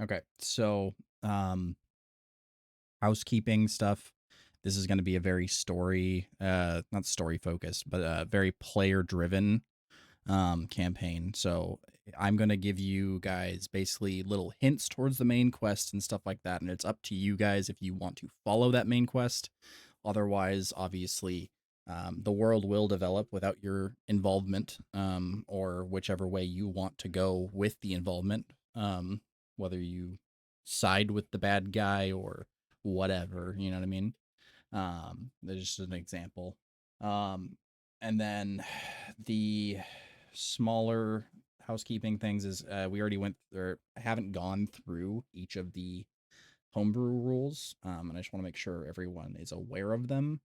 Okay, so housekeeping stuff. This is going to be a very not story focused, but a very player driven campaign. So I'm going to give you guys basically little hints towards the main quest and stuff like that. And it's up to you guys if you want to follow that main quest. Otherwise, obviously, the world will develop without your involvement, or whichever way you want to go with the involvement, whether you side with the bad guy or whatever, you know what I mean? There's just an example. And then the smaller housekeeping things is we already went or haven't gone through each of the homebrew rules, and I just want to make sure everyone is aware of them.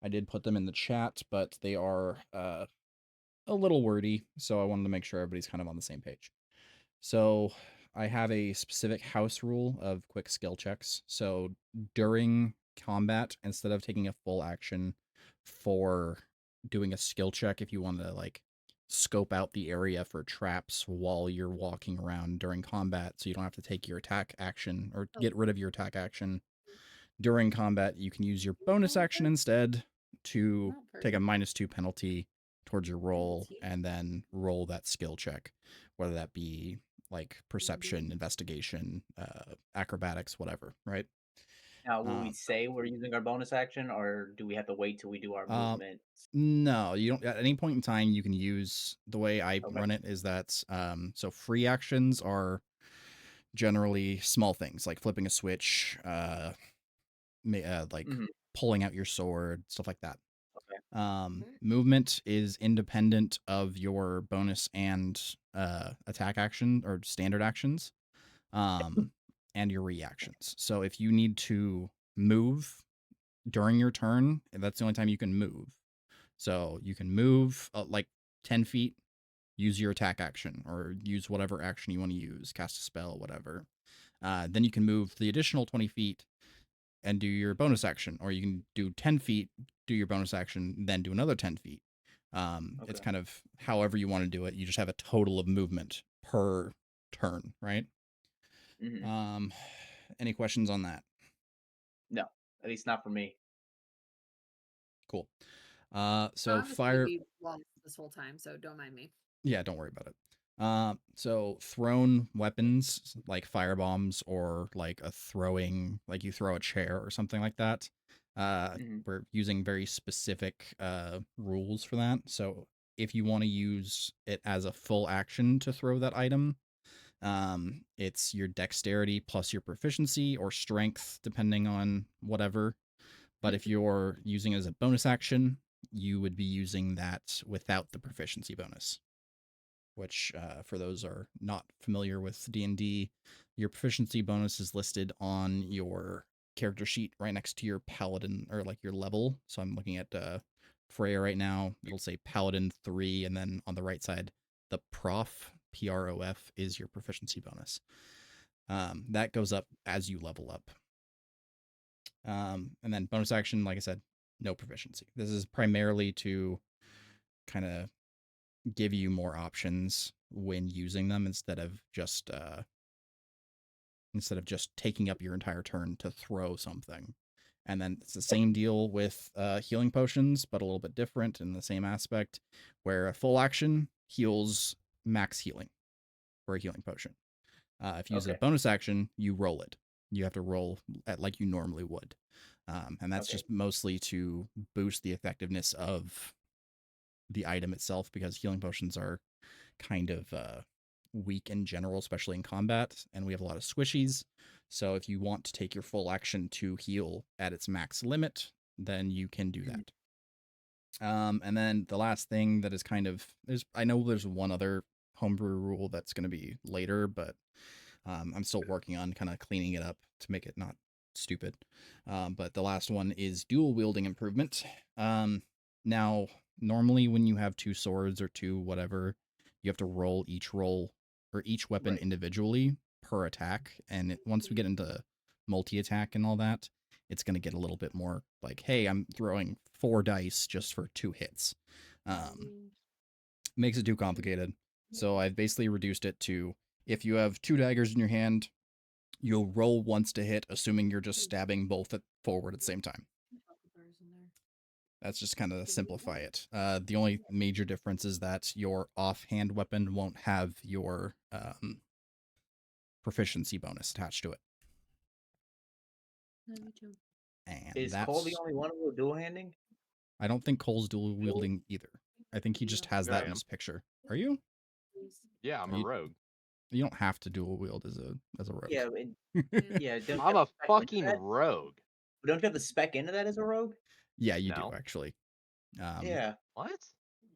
I did put them in the chat, but they are a little wordy, so I wanted to make sure everybody's kind of on the same page. So I have a specific house rule of quick skill checks. So during combat, instead of taking a full action for doing a skill check, if you want to like scope out the area for traps while you're walking around during combat, so you don't have to take your attack action or Oh, get rid of your attack action during combat, you can use your bonus action instead to not take a perfect. -2 penalty towards your roll Penalty. and then roll that skill check, whether that be like perception, investigation, acrobatics, whatever, right? Now, will we Um, say we're using our bonus action, or do we have to wait till we do our um, movement? no, you don't. At any point in time, you can use the way I Okay. run it is that so free actions are generally small things like flipping a switch, like Hmm. pulling out your sword, stuff like that. Okay. Alright. Movement is independent of your bonus and attack action or standard actions, um, and your reactions. So if you need to move during your turn, that's the only time you can move. So you can move like 10 feet, use your attack action, or use whatever action you want to use, cast a spell, whatever. Then you can move the additional 20 feet and do your bonus action, or you can do 10 feet, do your bonus action, then do another 10 feet. It's Okay. kind of however you want to do it. You just have a total of movement per turn, right? Hmm. Um, any questions on that? No, at least not for me. Cool. So I'll just maybe fire, be lost this whole time, so don't mind me. yeah, don't worry about it. So thrown weapons like fire bombs or like a throwing, like you throw a chair or something like that. Hmm. We're using very specific rules for that. So if you want to use it as a full action to throw that item, it's your dexterity plus your proficiency or strength, depending on whatever. But if you're using it as a bonus action, you would be using that without the proficiency bonus, which for those are not familiar with D&D, your proficiency bonus is listed on your character sheet right next to your paladin or like your level. So I'm looking at Freya right now. It'll say paladin 3, and then on the right side, the prof is your proficiency bonus. That goes up as you level up. And then bonus action, like I said, no proficiency. This is primarily to kind of give you more options when using them instead of just taking up your entire turn to throw something. And then it's the same deal with healing potions, but a little bit different in the same aspect, where a full action heals max healing for a healing potion. If you use a Okay. bonus action, you roll it. You have to roll at like you normally would, and that's Okay. just mostly to boost the effectiveness of the item itself because healing potions are kind of weak in general, especially in combat, and we have a lot of squishies. So if you want to take your full action to heal at its max limit, then you can do Mhm. that. And then the last thing that is kind of I know there's one other homebrew rule that's going to be later, but I'm still working on kind of cleaning it up to make it not stupid. But the last one is dual wielding improvement. Now, normally when you have two swords or two whatever, you have to roll or each weapon Right. individually per attack. And once we get into multi attack and all that, it's going to get a little bit more like, hey, I'm throwing 4 dice just for 2 hits. Um, Makes it too complicated. So I've basically reduced it to if you have 2 daggers in your hand, You'll roll once to hit, assuming you're just stabbing both forward at the same time. That's just kind of simplify it. The only major difference is that your offhand weapon won't have your proficiency bonus attached to it. And Is Cole the only one with dual handing? I don't think Cole's dual wielding either. I think he just has Sure that I in am. his picture. Are you? Yeah, I'm a rogue. You don't have to dual wield as a rogue. Yeah, yeah. Don't you I'm have a to spec into fucking that? rogue. Don't you have to spec into that as a rogue? Yeah, you do No. actually. Yeah. What?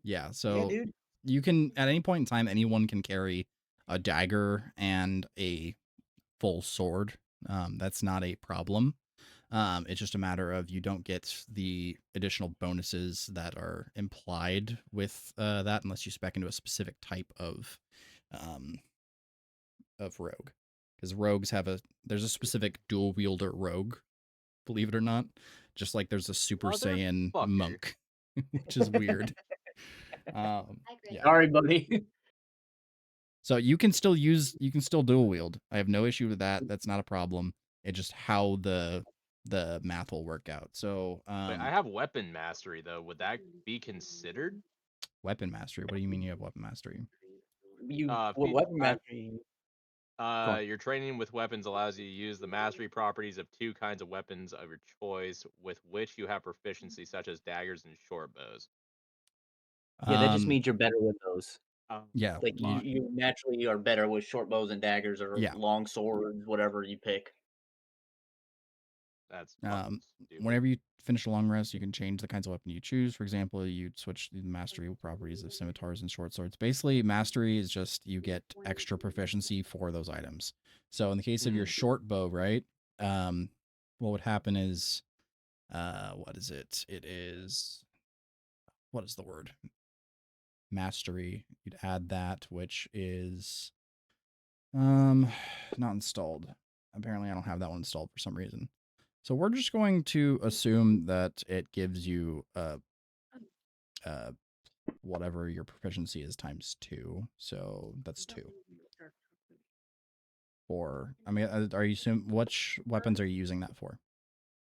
Yeah, Yeah, so dude. you can at any point in time, anyone can carry a dagger and a full sword. That's not a problem. It's just a matter of you don't get the additional bonuses that are implied with that unless you spec into a specific type um, of rogue. Because rogues there's a specific dual wielder rogue, believe it or not. Just like there's a Super Saiyan Motherfucker. monk, which is weird. Yeah. Sorry, buddy. So you can still dual wield. I have no issue with that. That's not a problem. It's just how the math will work out. So Wait, I have weapon mastery though. Would that be considered? weapon mastery. What do you mean you have weapon mastery? What weapon mastery? Your training with weapons allows you to use the mastery properties of two kinds of weapons of your choice with which you have proficiency, such as daggers and short bows. Yeah, that just means you're better with those. Yeah, Like you naturally are better with short bows and daggers or Yeah. long swords, whatever you pick. That's fucking stupid. whenever you finish a long rest, you can change the kinds of weapon you choose. For example, you'd switch the mastery properties of scimitars and short swords. Basically, mastery is just you get extra proficiency for those items. So in the case of your short bow, right? What would happen is, what is it? It is, what is the word? Mastery. You'd add that, which is, not installed. Apparently, I don't have that one installed for some reason. So we're just going to assume that it gives you whatever your proficiency is times 2. So that's 2. Or I mean, are you which weapons are you using that for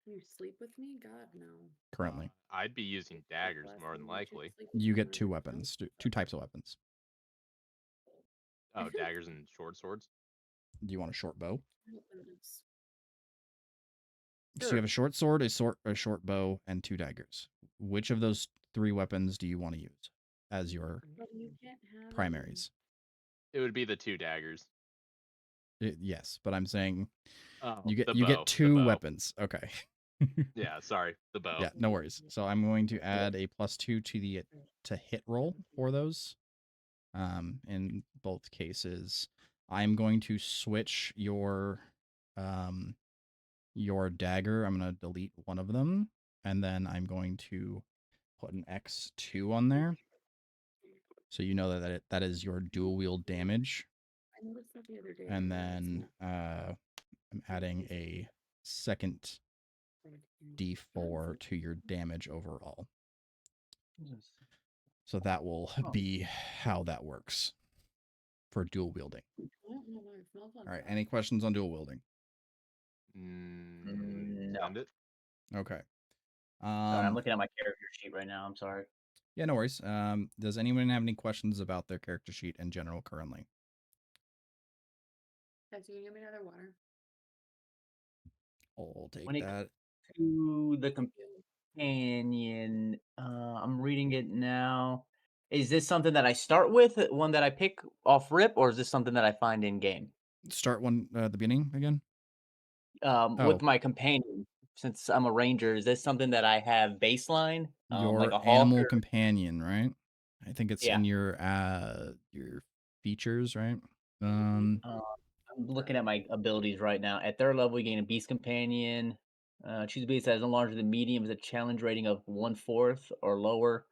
You sleep with me? God, no. currently? I'd be using daggers more than likely. You get 2 weapons, 2 types of weapons. Oh, daggers and short swords. Do you want a short bow? So you Sure. have a short sword, a short bow, and 2 daggers. Which of those 3 weapons do you want to use as your primaries? It would be the 2 daggers. Yes, but I'm saying Oh, you the get bow, 2 the bow. weapons. Okay. Yeah, sorry, the bow. Yeah, no worries. So I'm going to add a +2 to the hit roll for those. In both cases, I'm going to switch your dagger. I'm going to delete one of them, and then I'm going to put an X2 on there. So you know that is your dual wield damage. And then I'm adding a second D4 to your damage overall. So that will be how that works for dual wielding. All right. Any questions on dual wielding? No. Send it. Okay. Sorry, I'm looking at my character sheet right now. I'm sorry. Yeah, no worries. Does anyone have any questions about their character sheet in general currently? Guys, you can give me another water. I'll take When it that. To the companion, I'm reading it now. Is this something that I start with, one that I pick off rip, or is this something that I find in game? Start one at the beginning again. With my companion, since I'm a ranger, is this something that I have baseline, Your like a hawk? animal Or... companion, right? I think it's in your features, right? I'm looking at my abilities right now. At 3rd level, you gain a beast companion. Choose a beast that is no larger than medium, is a challenge rating of 1/4 or lower.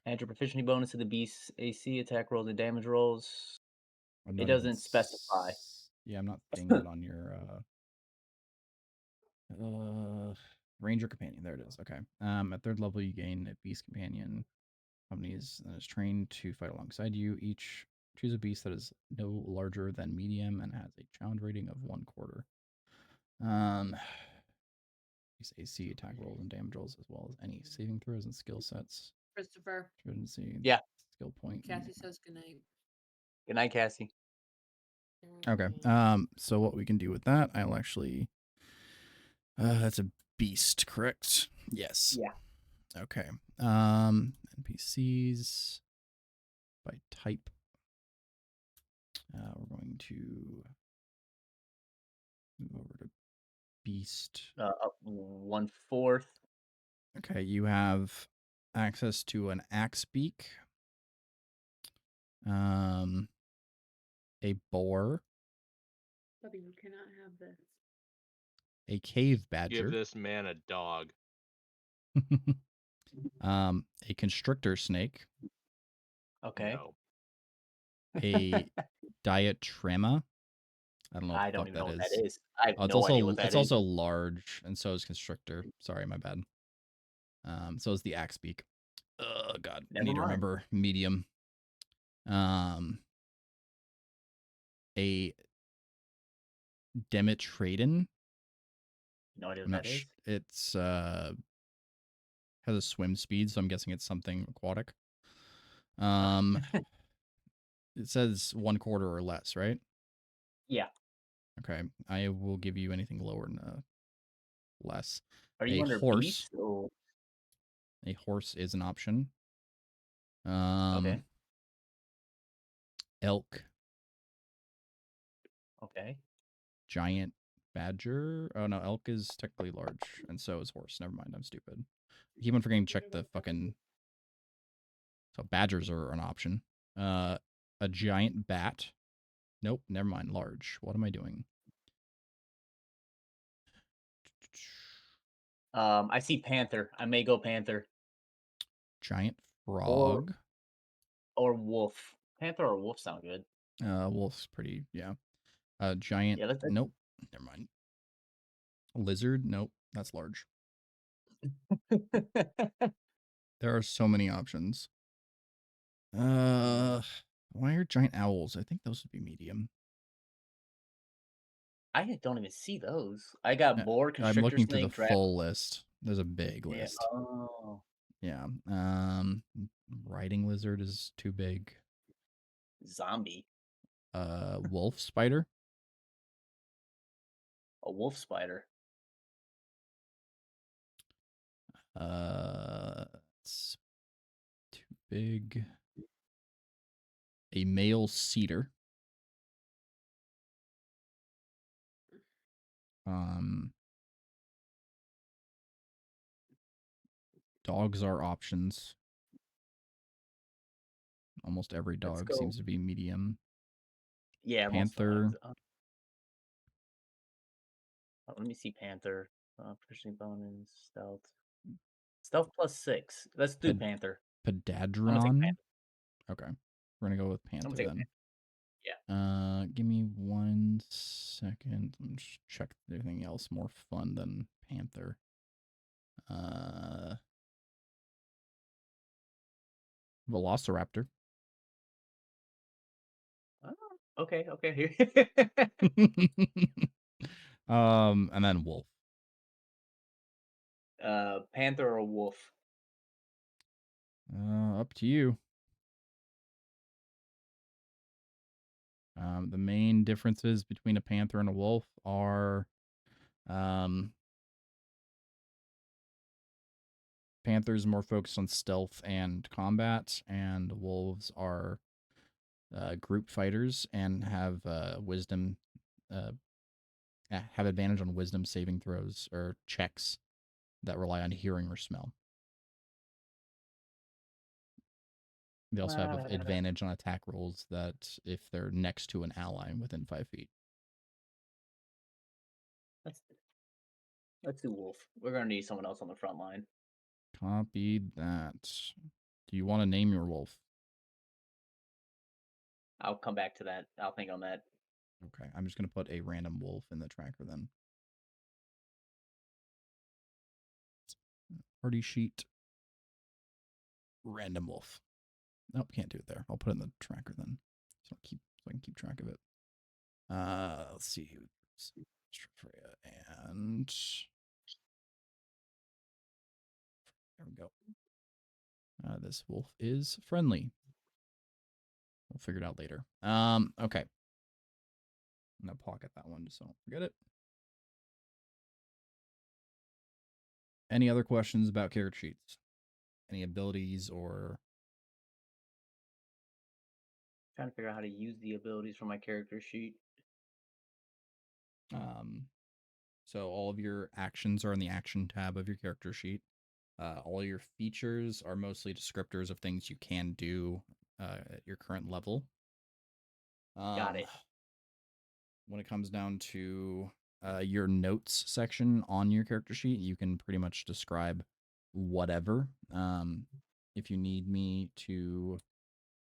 Add your proficiency bonus to the beast's AC, attack rolls, and damage rolls. It doesn't specify. Yeah, I'm not seeing that on your ranger companion. There it is. Okay. At 3rd level, you gain a beast companion. Company is trained to fight alongside you. Each Choose a beast that is no larger than medium and has a challenge rating of 1/4. These AC attack rolls and damage rolls, as well as any saving throws and skill sets. Christopher. Shouldn't see. Yeah. Skill point. Cassie says goodnight. Good night, Cassie. Okay. So what we can do with that, I'll actually. That's a beast, correct? Yes. Yeah. Okay. NPCs by type. We're going to move over to beast. Up 1/4. Okay, you have access to an axe beak, a boar, Bubby, you cannot have this. a cave Give badger, this man a dog. a constrictor snake, Okay. No. a diatrema. I don't know what I the don't fuck even know that what that is. is. I have Oh, it's no idea also what that it's is. also large, and so is constrictor. Sorry, my bad. So is the axe beak. Oh god, I Never need to mind. remember medium. A Demetradon. No idea I'm what not that is. It's has a swim speed, so I'm guessing it's something aquatic. It says 1/4 or less, right? Yeah. Okay, I will give you anything lower than less. Are A you under horse. beast? Or... A horse is an option. Okay. Elk, Okay. giant badger. Oh no, elk is technically large, and so is horse. Never mind, I'm stupid. I keep on forgetting to check the fucking. So badgers are an option. A giant bat. Nope, never mind. Large. What am I doing? I see panther. I may go panther Giant or frog. wolf. Panther or wolf sound good. Wolf's pretty, yeah. Giant. Yeah, let's Nope, never mind. Lizard. Nope, that's large. There are so many options. Why are giant owls? I think those would be medium. I don't even see those. I got boar, I'm constrictor looking through the snake, dragon. full list. There's a big Yeah. list. Oh. Yeah. Riding lizard is too big. Zombie. Wolf spider. A wolf spider. It's too big. A male cedar. Dogs are options. Almost every Let's dog go. seems to be medium. Yeah, Panther. Let me see panther. Pushing bonus, stealth. Stealth +6. Let's do panther. I'm gonna take Pedadron. panther. Okay. We're gonna go with I'm panther gonna take then. Yeah. Give me 1 second. Let me just check anything else more fun than panther. Velociraptor. Oh, okay. And then wolf. Panther or wolf? Up to you. The main differences between a panther and a wolf are, Panther's more focused on stealth and combat, and wolves are group fighters and have wisdom, have advantage on wisdom saving throws or checks that rely on hearing or smell. They also have advantage on attack rolls that if they're next to an ally within 5 feet. Let's do wolf. We're gonna need someone else on the front line. Copy that. Do you want to name your wolf? I'll come back to that. I'll think on that. Okay, I'm just going to put a random wolf in the tracker then. Party sheet. Random wolf. Nope, can't do it there. I'll put it in the tracker then. So Let's see. And there we go. This wolf is friendly. We'll figure it out later. Okay. I'm gonna pocket that one just so I don't forget it. Any other questions about character sheets? Any abilities or Trying to figure out how to use the abilities from my character sheet. So all of your actions are in the action tab of your character sheet. All your features are mostly descriptors of things you can do at your current level. Got it. When it comes down to your notes section on your character sheet, you can pretty much describe whatever. If you need me to,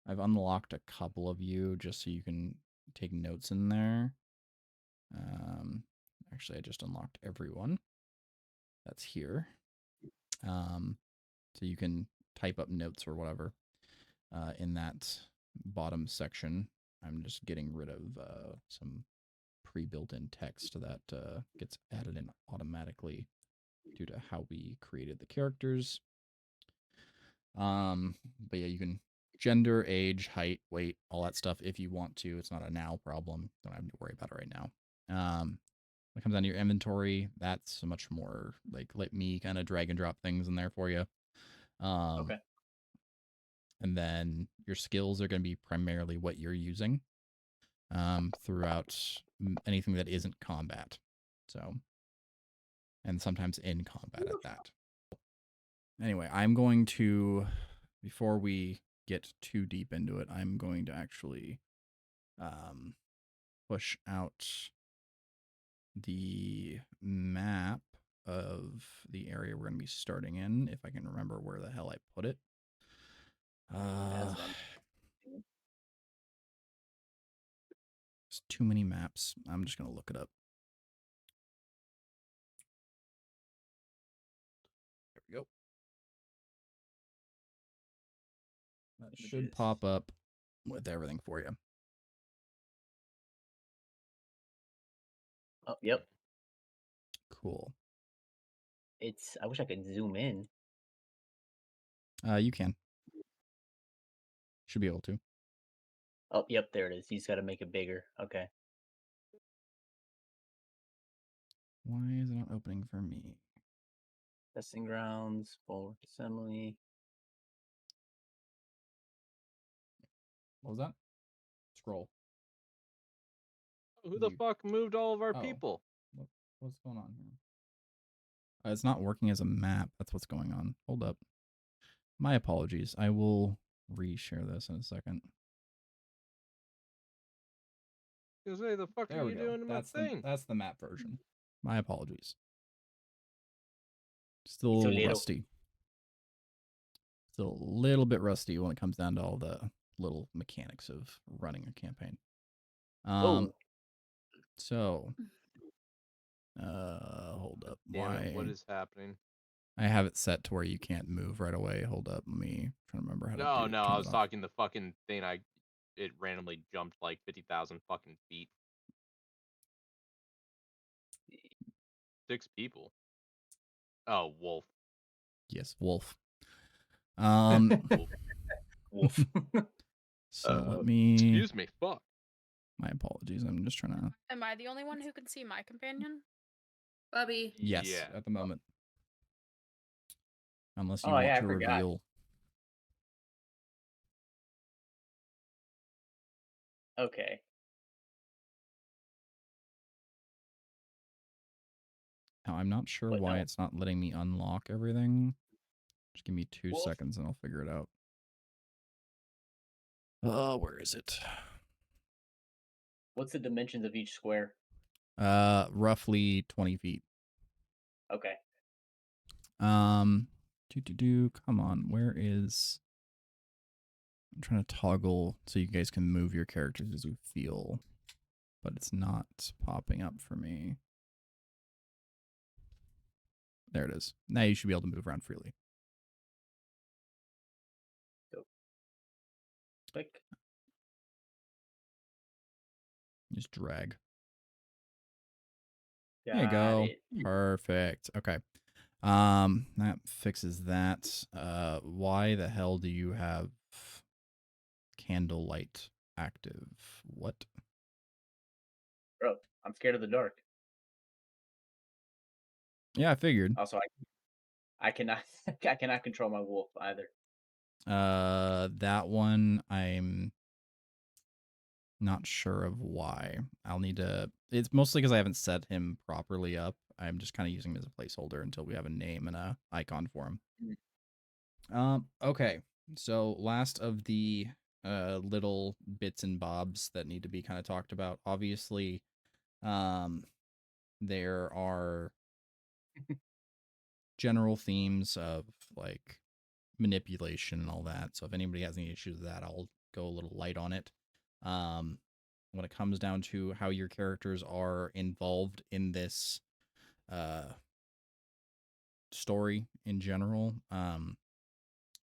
I've unlocked a couple of you just so you can take notes in there. Actually, I just unlocked everyone that's here. So you can type up notes or whatever in that bottom section. I'm just getting rid of some pre-built-in text that gets added in automatically due to how we created the characters. But yeah, you can gender, age, height, weight, all that stuff if you want to. It's not a now problem. Don't have to worry about it right now. When it comes down to your inventory, that's much more like let me kind of drag and drop things in there for you. Okay. And then your skills are going to be primarily what you're using throughout anything that isn't combat. So, and sometimes in combat at that. Anyway, I'm going to, before we get too deep into it, I'm going to actually push out the map of the area we're going to be starting in, if I can remember where the hell I put it. There's too many maps. I'm just going to look it up. There we go. That should pop up with everything for you. Oh, yep. Cool. I wish I could zoom in. You can. Should be able to. Oh, yep, there it is. You just got to make it bigger. Okay. Why is it not opening for me? Testing grounds, bulwark assembly. What was that? Scroll. Who the fuck moved all of our people? What's going on here? It's not working as a map. That's what's going on. Hold up. My apologies. I will reshare this in a second. Because hey, the fuck There are we you go. doing to my thing? That's the map version. My apologies. Still rusty. Still a little bit rusty when it comes down to all the little mechanics of running a campaign. So, hold up. Damn it, what is happening? I have it set to where you can't move right away. Hold up. Let me try to remember how to do it. No, I was talking the fucking thing. It randomly jumped like 50,000 fucking feet. 6 people. Oh, wolf. Yes, wolf. Wolf. So let me. Excuse me, fuck. My apologies. I'm just trying to. Am I the only one who can see my companion? Bubby. Yes, Yeah. at the moment. Unless you Oh, want yeah, I to forgot. reveal. Okay. Now, I'm not sure What, why no? it's not letting me unlock everything. Just give me 2 Wolf? seconds and I'll figure it out. Where is it? What's the dimensions of each square? Roughly 20 feet. Okay. Come on, where is... I'm trying to toggle so you guys can move your characters as you feel, but it's not popping up for me. There it is. Now you should be able to move around freely. Go. Click. Just drag. Got There you go. it. Perfect. Okay. That fixes that. Why the hell do you have candlelight active? What? Bro, I'm scared of the dark. Yeah, I figured. Also, I cannot I cannot control my wolf either. That one I'm not sure of why. I'll need to. It's mostly because I haven't set him properly up. I'm just kind of using him as a placeholder until we have a name and a icon for him. Okay. So last of the little bits and bobs that need to be kind of talked about. Obviously, there are general themes of like manipulation and all that. So if anybody has any issues with that, I'll go a little light on it. When it comes down to how your characters are involved in this story in general,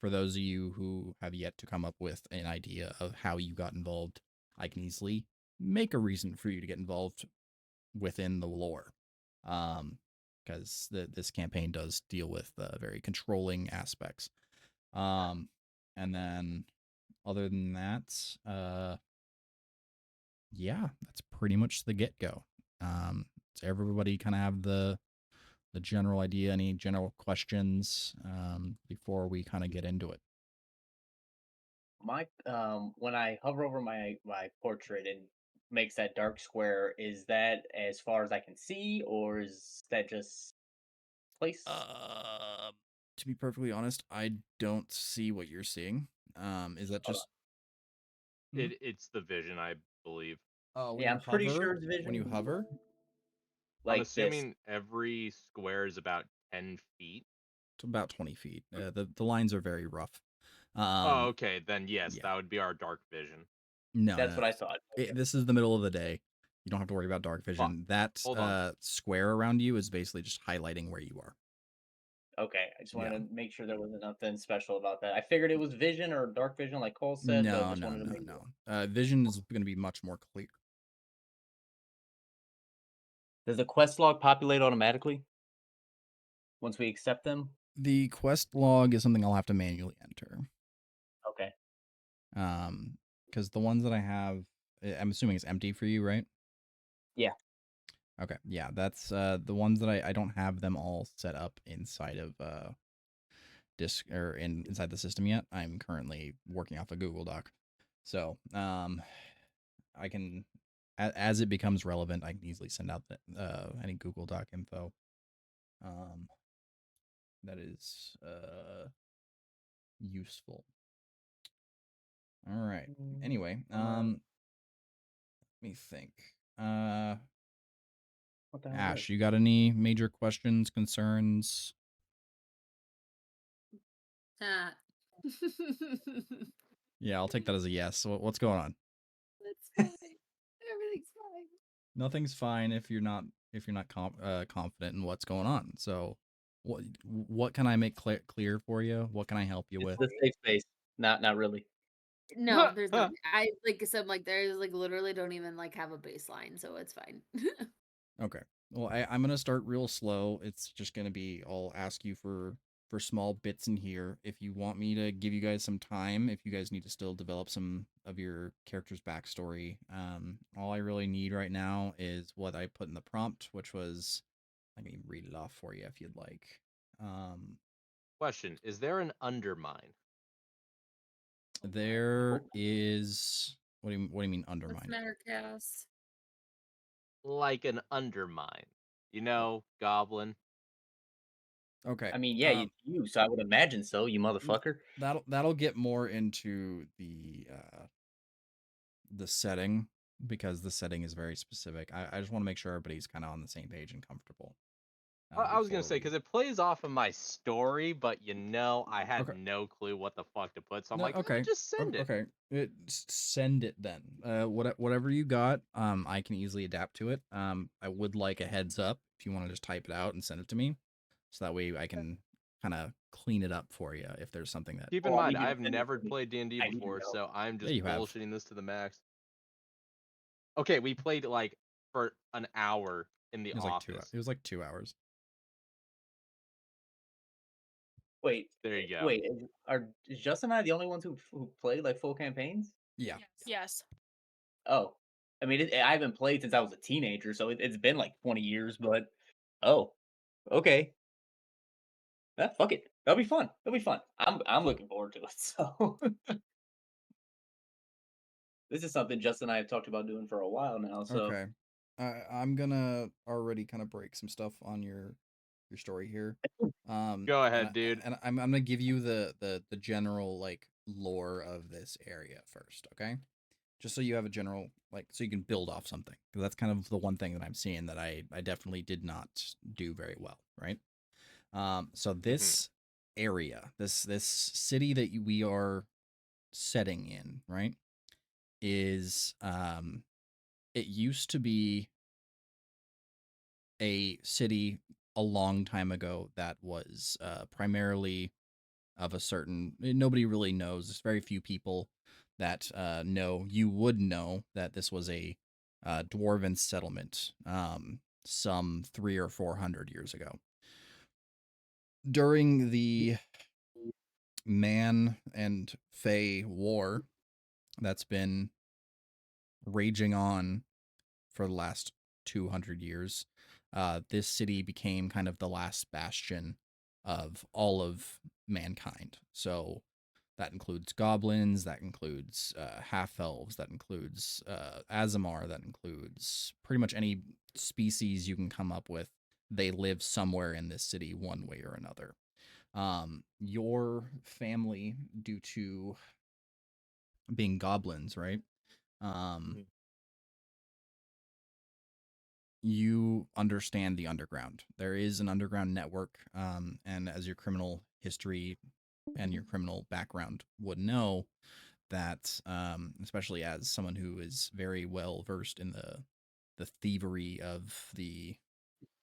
for those of you who have yet to come up with an idea of how you got involved, I can easily make a reason for you to get involved within the lore. Because this campaign does deal with very controlling aspects. And then other than that, yeah, that's pretty much the get-go. So everybody kind of have the general idea, any general questions before we kind of get into it. My when I hover over my portrait and makes that dark square, is that as far as I can see, or is that just place? To be perfectly honest, I don't see what you're seeing. Is that Hold just It's the vision, I believe. oh when Yeah, you I'm pretty hover? sure it's When you vision. hover? I'm Like this. assuming every square is about 10 feet. It's about 20 feet. The lines are very rough. Oh, okay. Then yes, Yeah. that would be our dark vision. No, That's no. what I thought. Okay. This is the middle of the day. You don't have to worry about dark Fuck. vision. That Hold on. square around you is basically just highlighting where you are. Okay, I just wanted Yeah. to make sure there wasn't nothing special about that. I figured it was vision or dark vision, like Cole said, but No, just no, wanted to no, make sure. no. Vision is going to be much more clear. Does the quest log populate automatically once we accept them? The quest log is something I'll have to manually enter. Okay. Because the ones that I have, I'm assuming it's empty for you, right? Yeah. Okay, yeah, that's the ones that I don't have them all set up inside of disk or inside the system yet. I'm currently working off a Google Doc, so I can as it becomes relevant, I can easily send out any Google Doc info. That is useful. All right. Anyway, let me think. What the hell is Ash, this? you got any major questions, concerns? Ah. Yeah, I'll take that as a yes. What's going on? That's fine. Everything's fine. Nothing's fine if you're not confident in what's going on. So, what can I make clear for you? What can I help you with? The safe space. Not really. No, there's no. I like said, like there's like literally don't even like have a baseline, so it's fine. Okay. Well, I'm gonna start real slow. It's just gonna be I'll ask you for small bits in here. If you want me to give you guys some time, if you guys need to still develop some of your character's backstory, all I really need right now is what I put in the prompt, which was let me read it off for you if you'd like. Question: is there an undermine? There is what do you mean What's undermine? the matter, Chaos? Like an undermine. You know, goblin. Okay. I mean, yeah, you, so I would imagine so, you motherfucker. That'll get more into the setting because the setting is very specific. I just want to make sure everybody's kind of on the same page and comfortable. I was gonna Before say we because it plays off of my story, but I had okay. no clue what the fuck to put, so I'm No, like, okay. just send it. Okay. Send it then. Whatever you got, I can easily adapt to it. I would like a heads up if you want to just type it out and send it to me, so that way I can kind of clean it up for you if there's something that. Keep in Oh, I mind, need you to I've send it never to me. played D&D I need to before, know. so I'm Yeah, just you have. bullshitting this to the max. Okay, we played like for an hour in the It was like office. It was like 2 hours. Wait, There you go. wait. Is Justin and I the only ones who played like full campaigns? Yeah. Yes. Oh, I mean, I haven't played since I was a teenager, so it's been like 20 years. But oh, okay. Fuck it. That'll be fun. That'll be fun. I'm looking forward to it. So this is something Justin and I have talked about doing for a while now. So Okay. I'm gonna already kind of break some stuff on your story here. Go ahead, dude. And I'm gonna give you the general like lore of this area first, okay? Just so you have a general like so you can build off something. 'Cause that's kind of the one thing that I'm seeing that I definitely did not do very well, right? So this area, this city that we are setting in, right, is it used to be a city a long time ago that was primarily of a certain nobody really knows. There's very few people that know. You would know that this was a dwarven settlement some 300 or 400 years ago. During the Man and Fae War that's been raging on for the last 200 years, this city became kind of the last bastion of all of mankind. So that includes goblins, that includes half elves, that includes Azamar, that includes pretty much any species you can come up with. They live somewhere in this city, one way or another. Your family, due to being goblins, right? You understand the underground. There is an underground network, and as your criminal history and your criminal background would know, that especially as someone who is very well versed in the thievery of the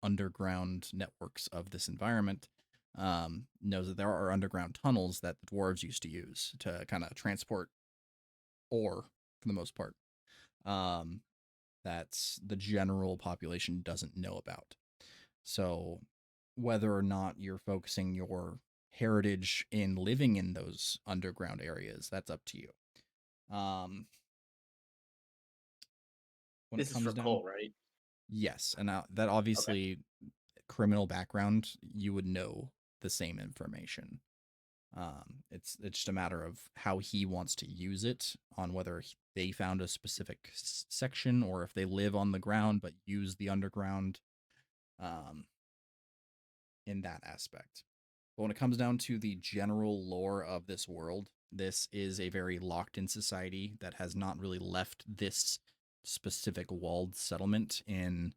underground networks of this environment, knows that there are underground tunnels that the dwarves used to use to kind of transport ore for the most part. That the general population doesn't know about. So, whether or not you're focusing your heritage in living in those underground areas, that's up to you. When this it is for comes down, Cole, right? yes, and that Okay. obviously criminal background, you would know the same information. It's just a matter of how he wants to use it, on whether they found a specific section or if they live on the ground but use the underground, um, in that aspect. But when it comes down to the general lore of this world, this is a very locked in society that has not really left this specific walled settlement in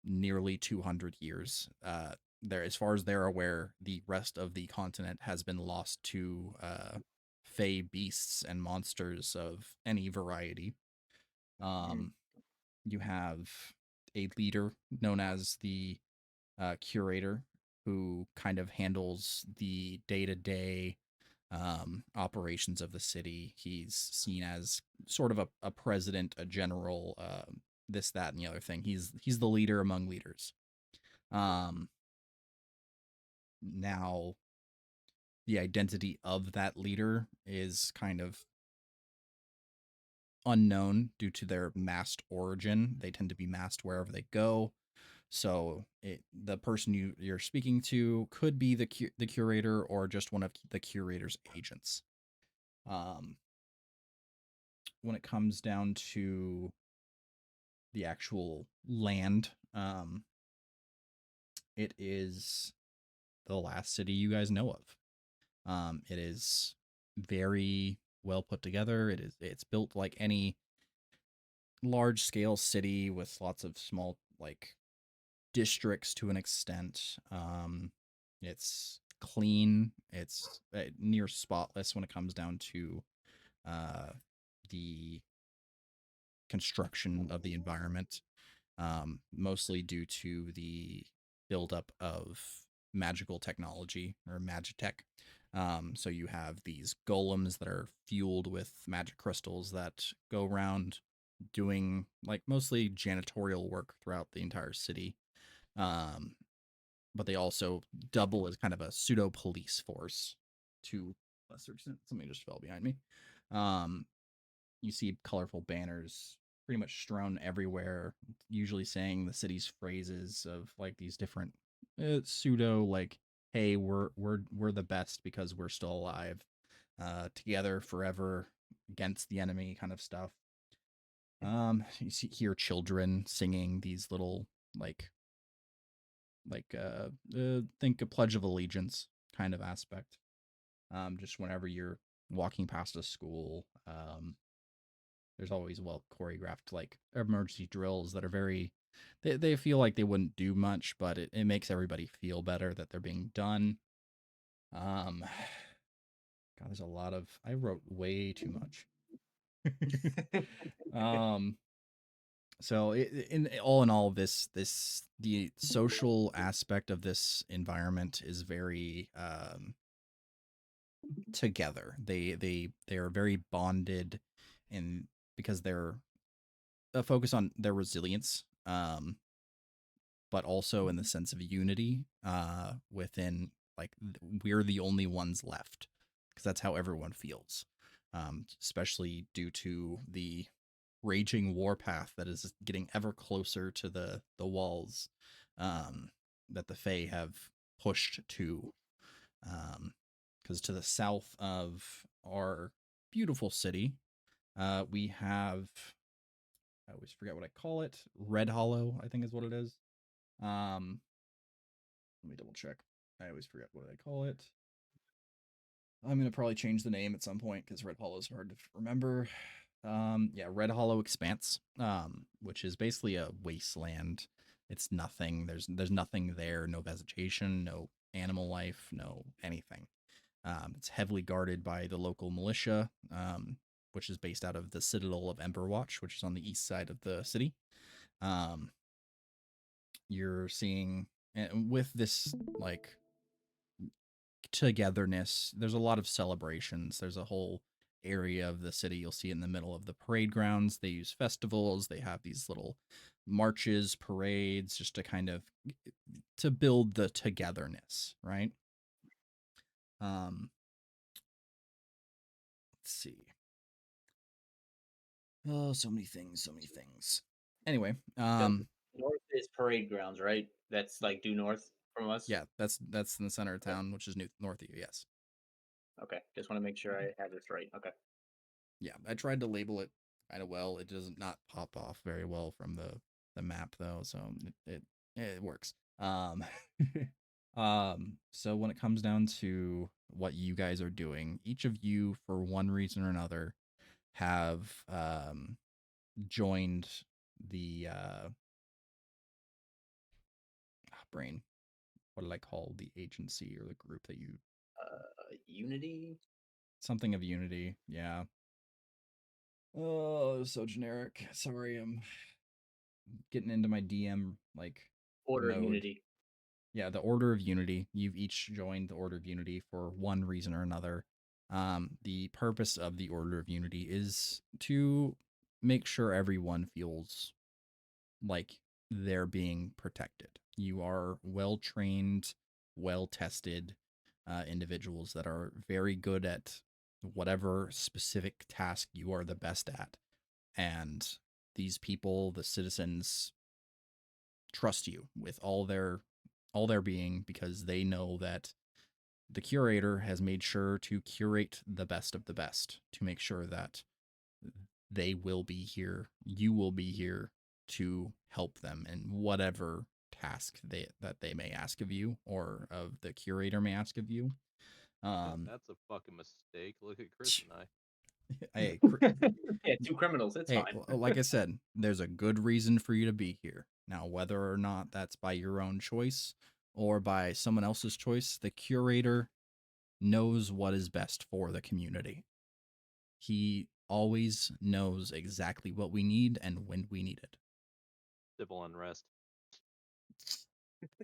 nearly 200 years. There, as far as they're aware, the rest of the continent has been lost to fey beasts and monsters of any variety. You have a leader known as the curator, who kind of handles the day-to-day operations of the city. He's seen as sort of a president, a general, this, that, and the other thing. He's the leader among leaders. Now, the identity of that leader is kind of unknown due to their masked origin. They tend to be masked wherever they go. So the person you're speaking to could be the curator or just one of the curator's agents. When it comes down to the actual land, it is the last city you guys know of. It is very well put together. It's built like any large scale city with lots of small like districts to an extent. It's clean. It's near spotless when it comes down to the construction of the environment, mostly due to the buildup of magical technology or magitech. So you have these golems that are fueled with magic crystals that go around doing like mostly janitorial work throughout the entire city. Um, but they also double as kind of a pseudo police force to lesser extent. Something just fell behind me. Um, you see colorful banners pretty much strewn everywhere, usually saying the city's phrases of like these different pseudo like, "Hey, we're the best because we're still alive, together forever against the enemy," kind of stuff. You hear children singing these little like think a Pledge of Allegiance kind of aspect. Just whenever you're walking past a school, there's always well choreographed like emergency drills that are very they feel like they wouldn't do much, but it makes everybody feel better that they're being done. Um God, there's a lot of I wrote way too much. um so in all this the social aspect of this environment is very together. They are very bonded, and because they're a focus on their resilience, but also in the sense of unity within like we're the only ones left because that's how everyone feels, especially due to the raging warpath that is getting ever closer to the walls that the Fae have pushed to. Because to the south of our beautiful city, we have I always forget what I call it. Red Hollow, I think is what it is. Um, Let me double check. I always forget what I call it. I'm gonna probably change the name at some point because Red Hollow is hard to remember. Yeah, Red Hollow Expanse, which is basically a wasteland. It's nothing. There's nothing there. No vegetation, no animal life, no anything. It's heavily guarded by the local militia, which is based out of the Citadel of Emberwatch, which is on the east side of the city. Um, you're seeing and with this like togetherness, there's a lot of celebrations. There's a whole area of the city you'll see in the middle of the parade grounds. They use festivals. They have these little marches, parades, just to kind of to build the togetherness, right? Let's see. Oh, so many things, so many things. Anyway, north is parade grounds, right? That's like due north from us. yeah, that's in the center of town, which is north of you. Yes. Okay, just want to make sure I have this right. Okay. Yeah, I tried to label it kind of well. It does not pop off very well from the map though, so it works. So when it comes down to what you guys are doing, each of you, for one reason or another, have joined the brain. What did I call the agency or the group that you? Unity. Something of Unity. Yeah. Oh, so generic. Sorry, I'm getting into my DM like Order of mode. Unity. Yeah, the Order of Unity. You've each joined the Order of Unity for one reason or another. The purpose of the Order of Unity is to make sure everyone feels like they're being protected. You are well trained, well tested individuals that are very good at whatever specific task you are the best at. And these people, the citizens, trust you with all their being because they know that the curator has made sure to curate the best of the best to make sure that they will be here, you will be here to help them in whatever task they may ask of you or of the curator may ask of you. That's a fucking mistake. Look at Chris and I. Hey, Yeah, two criminals. It's hey, fine. like I said, there's a good reason for you to be here. Now, whether or not that's by your own choice or by someone else's choice, the curator knows what is best for the community. He always knows exactly what we need and when we need it. Civil unrest.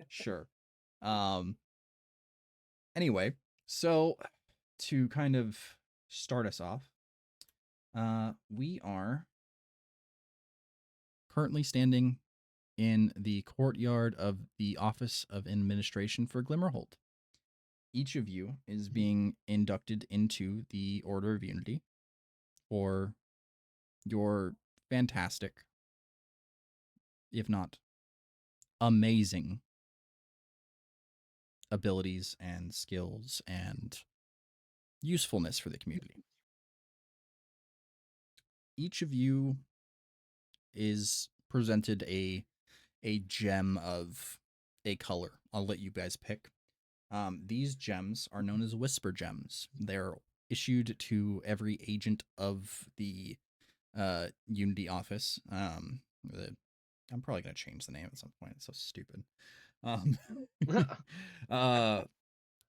Sure. Um anyway, so to kind of start us off, we are currently standing in the courtyard of the Office of Administration for Glimmerhold. Each of you is being inducted into the Order of Unity for your fantastic, if not amazing, abilities and skills and usefulness for the community. Each of you is presented a gem of a color. I'll let you guys pick. These gems are known as whisper gems. They're issued to every agent of the Unity office. I'm probably gonna change the name at some point. It's so stupid. Um,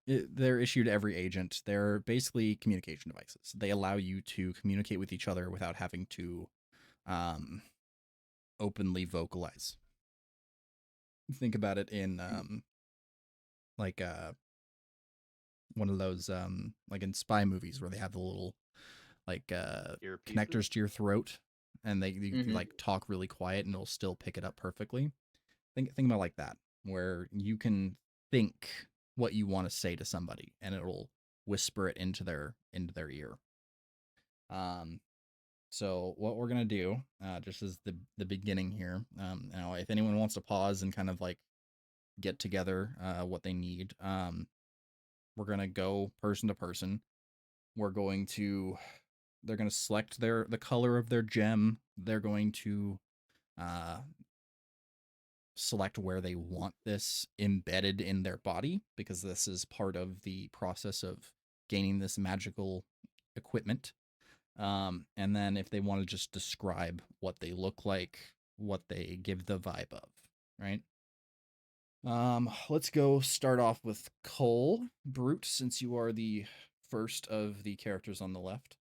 they're issued to every agent. They're basically communication devices. They allow you to communicate with each other without having to openly vocalize. Think about it in like one of those like in spy movies where they have the little like Earpieces? connectors to your throat, and you Mhm. like talk really quiet and it'll still pick it up perfectly. Think about like that, where you can think what you want to say to somebody and it'll whisper it into their ear. So what we're gonna do, just as the beginning here, now if anyone wants to pause and kind of like get together what they need, we're gonna go person to person. They're gonna select the color of their gem. They're going to uh, select where they want this embedded in their body, because this is part of the process of gaining this magical equipment. And then if they want to just describe what they look like, what they give the vibe of, right? Let's go start off with Cole Brute, since you are the first of the characters on the left.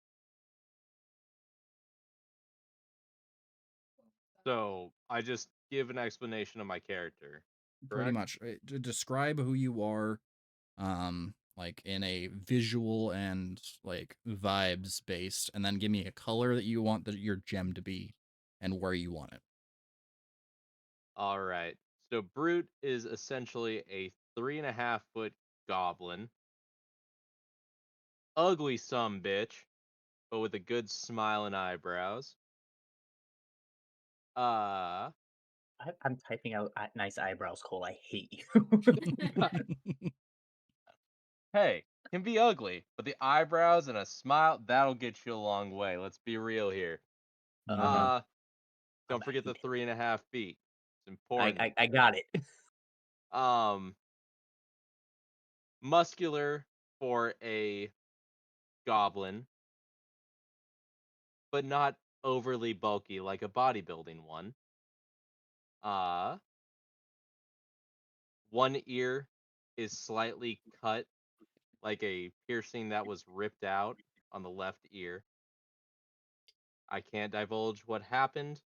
So I just give an explanation of my character. Pretty Correct? much. Describe who you are, like in a visual and like vibes based, and then give me a color that you want your gem to be and where you want it. All right. So Brute is essentially a 3.5 foot goblin. Ugly some bitch, but with a good smile and eyebrows. Uh I'm typing out nice eyebrows, Cole. I hate you. hey, can be ugly, but the eyebrows and a smile, that'll get you a long way. Let's be real here. Mhm. Uh I don't forget hate the it. 3.5 feet. It's I, important. I I got it. Um muscular for a goblin, but not overly bulky like a bodybuilding one. Uh, one ear is slightly cut, like a piercing that was ripped out on the left ear. I can't divulge what happened,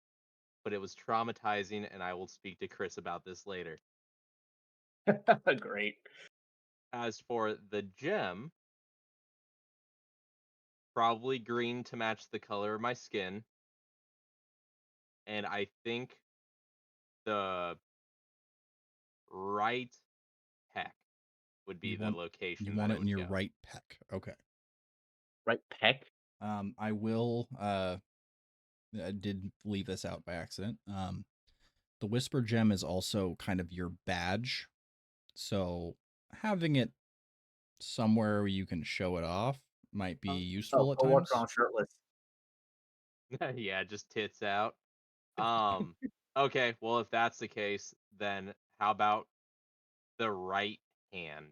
but it was traumatizing, and I will speak to Chris about this later. Great. As for the gem, probably green to match the color of my skin, and I think the right pec would be You the want location that it it in would your go. right pec. Okay. Right peck. I will I did leave this out by accident. The whisper gem is also kind of your badge. So having it somewhere where you can show it off might be Oh, useful at Cole walks times. around shirtless. Yeah, just tits out. Um, okay, well, if that's the case, then how about the right hand,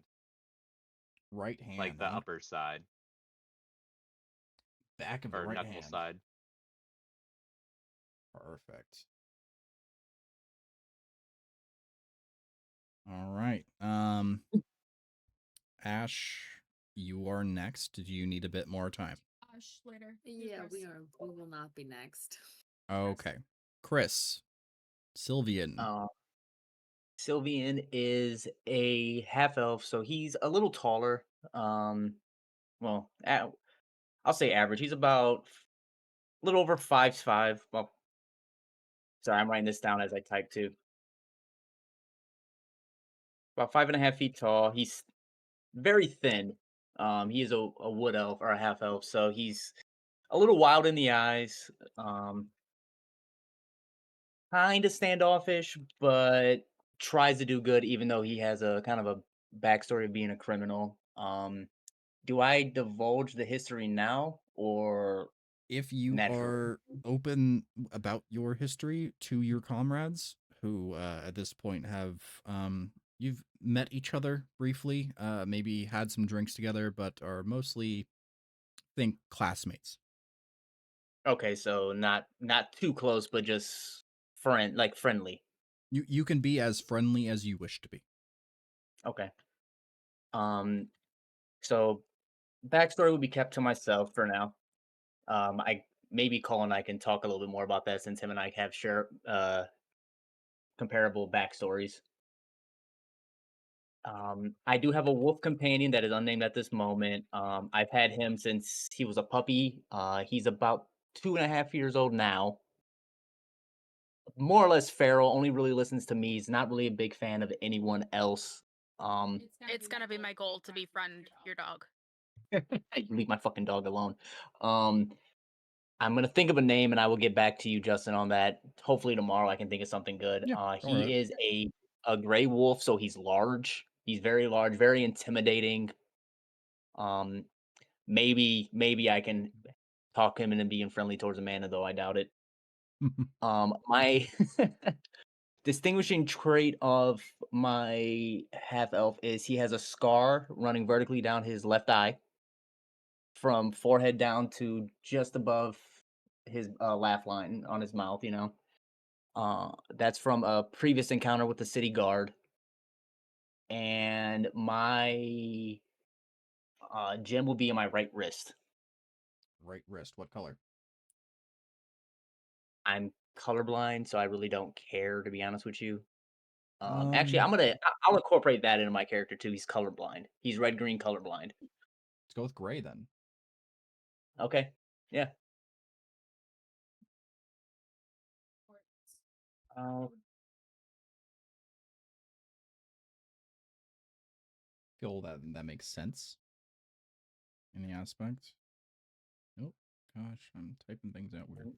Right like hand, the huh? upper side Back of the or right knuckle hand. side? Perfect. All right. Ash, you are next. Do you need a bit more time? Later. Yeah, we will not be next. Okay. Chris, Sylvian, Uh, Sylvian is a half elf, so he's a little taller. Well, I'll say average. He's about a little over 5'5", well, Sorry, I'm writing this down as I type too. About 5.5 feet tall. He's very thin. He is a wood elf or a half elf, so he's a little wild in the eyes. Um, kind of standoffish, but tries to do good, even though he has a kind of a backstory of being a criminal. Do I divulge the history now or If you naturally? are open about your history to your comrades, who at this point have you've met each other briefly, maybe had some drinks together, but are mostly think classmates. Okay, so not too close, but just friendly. You can be as friendly as you wish to be. Okay. Um, so backstory will be kept to myself for now. I maybe Cole and I can talk a little bit more about that since him and I have share comparable backstories. I do have a wolf companion that is unnamed at this moment. I've had him since he was a puppy. He's about 2.5 years old now. More or less feral. Only really listens to me. He's not really a big fan of anyone else. Um, It's gonna be my goal to befriend your dog. you leave my fucking dog alone. Um, I'm gonna think of a name and I will get back to you, Justin, on that. Hopefully tomorrow I can think of something good. Yeah, don't worry about He it. is a gray wolf, so he's large. He's very large, very intimidating. Um, maybe I can talk him into being friendly towards Amanda, though I doubt it. My distinguishing trait of my half elf is he has a scar running vertically down his left eye, from forehead down to just above his laugh line on his mouth. That's from a previous encounter with the city guard, and my gem will be in my right wrist. Right wrist, what color? I'm colorblind, so I really don't care, to be honest with you. Actually, Um, I'll incorporate that into my character too. He's colorblind. He's red green colorblind. let's go with gray then. Okay, yeah. Uh, Feel that makes sense in the aspect. Oh gosh, I'm typing things out weird.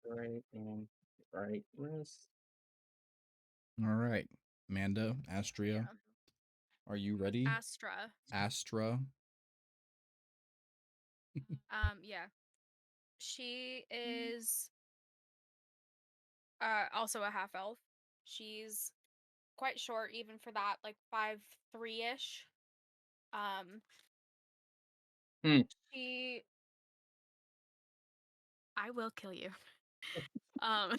right and right wrist. All right, Amanda, Astria, Yeah. are you ready? Astra. Astra. Yeah. She is also a half elf. She's quite short even for that, like 5'3" ish. Um Hmm. she I will kill you. Um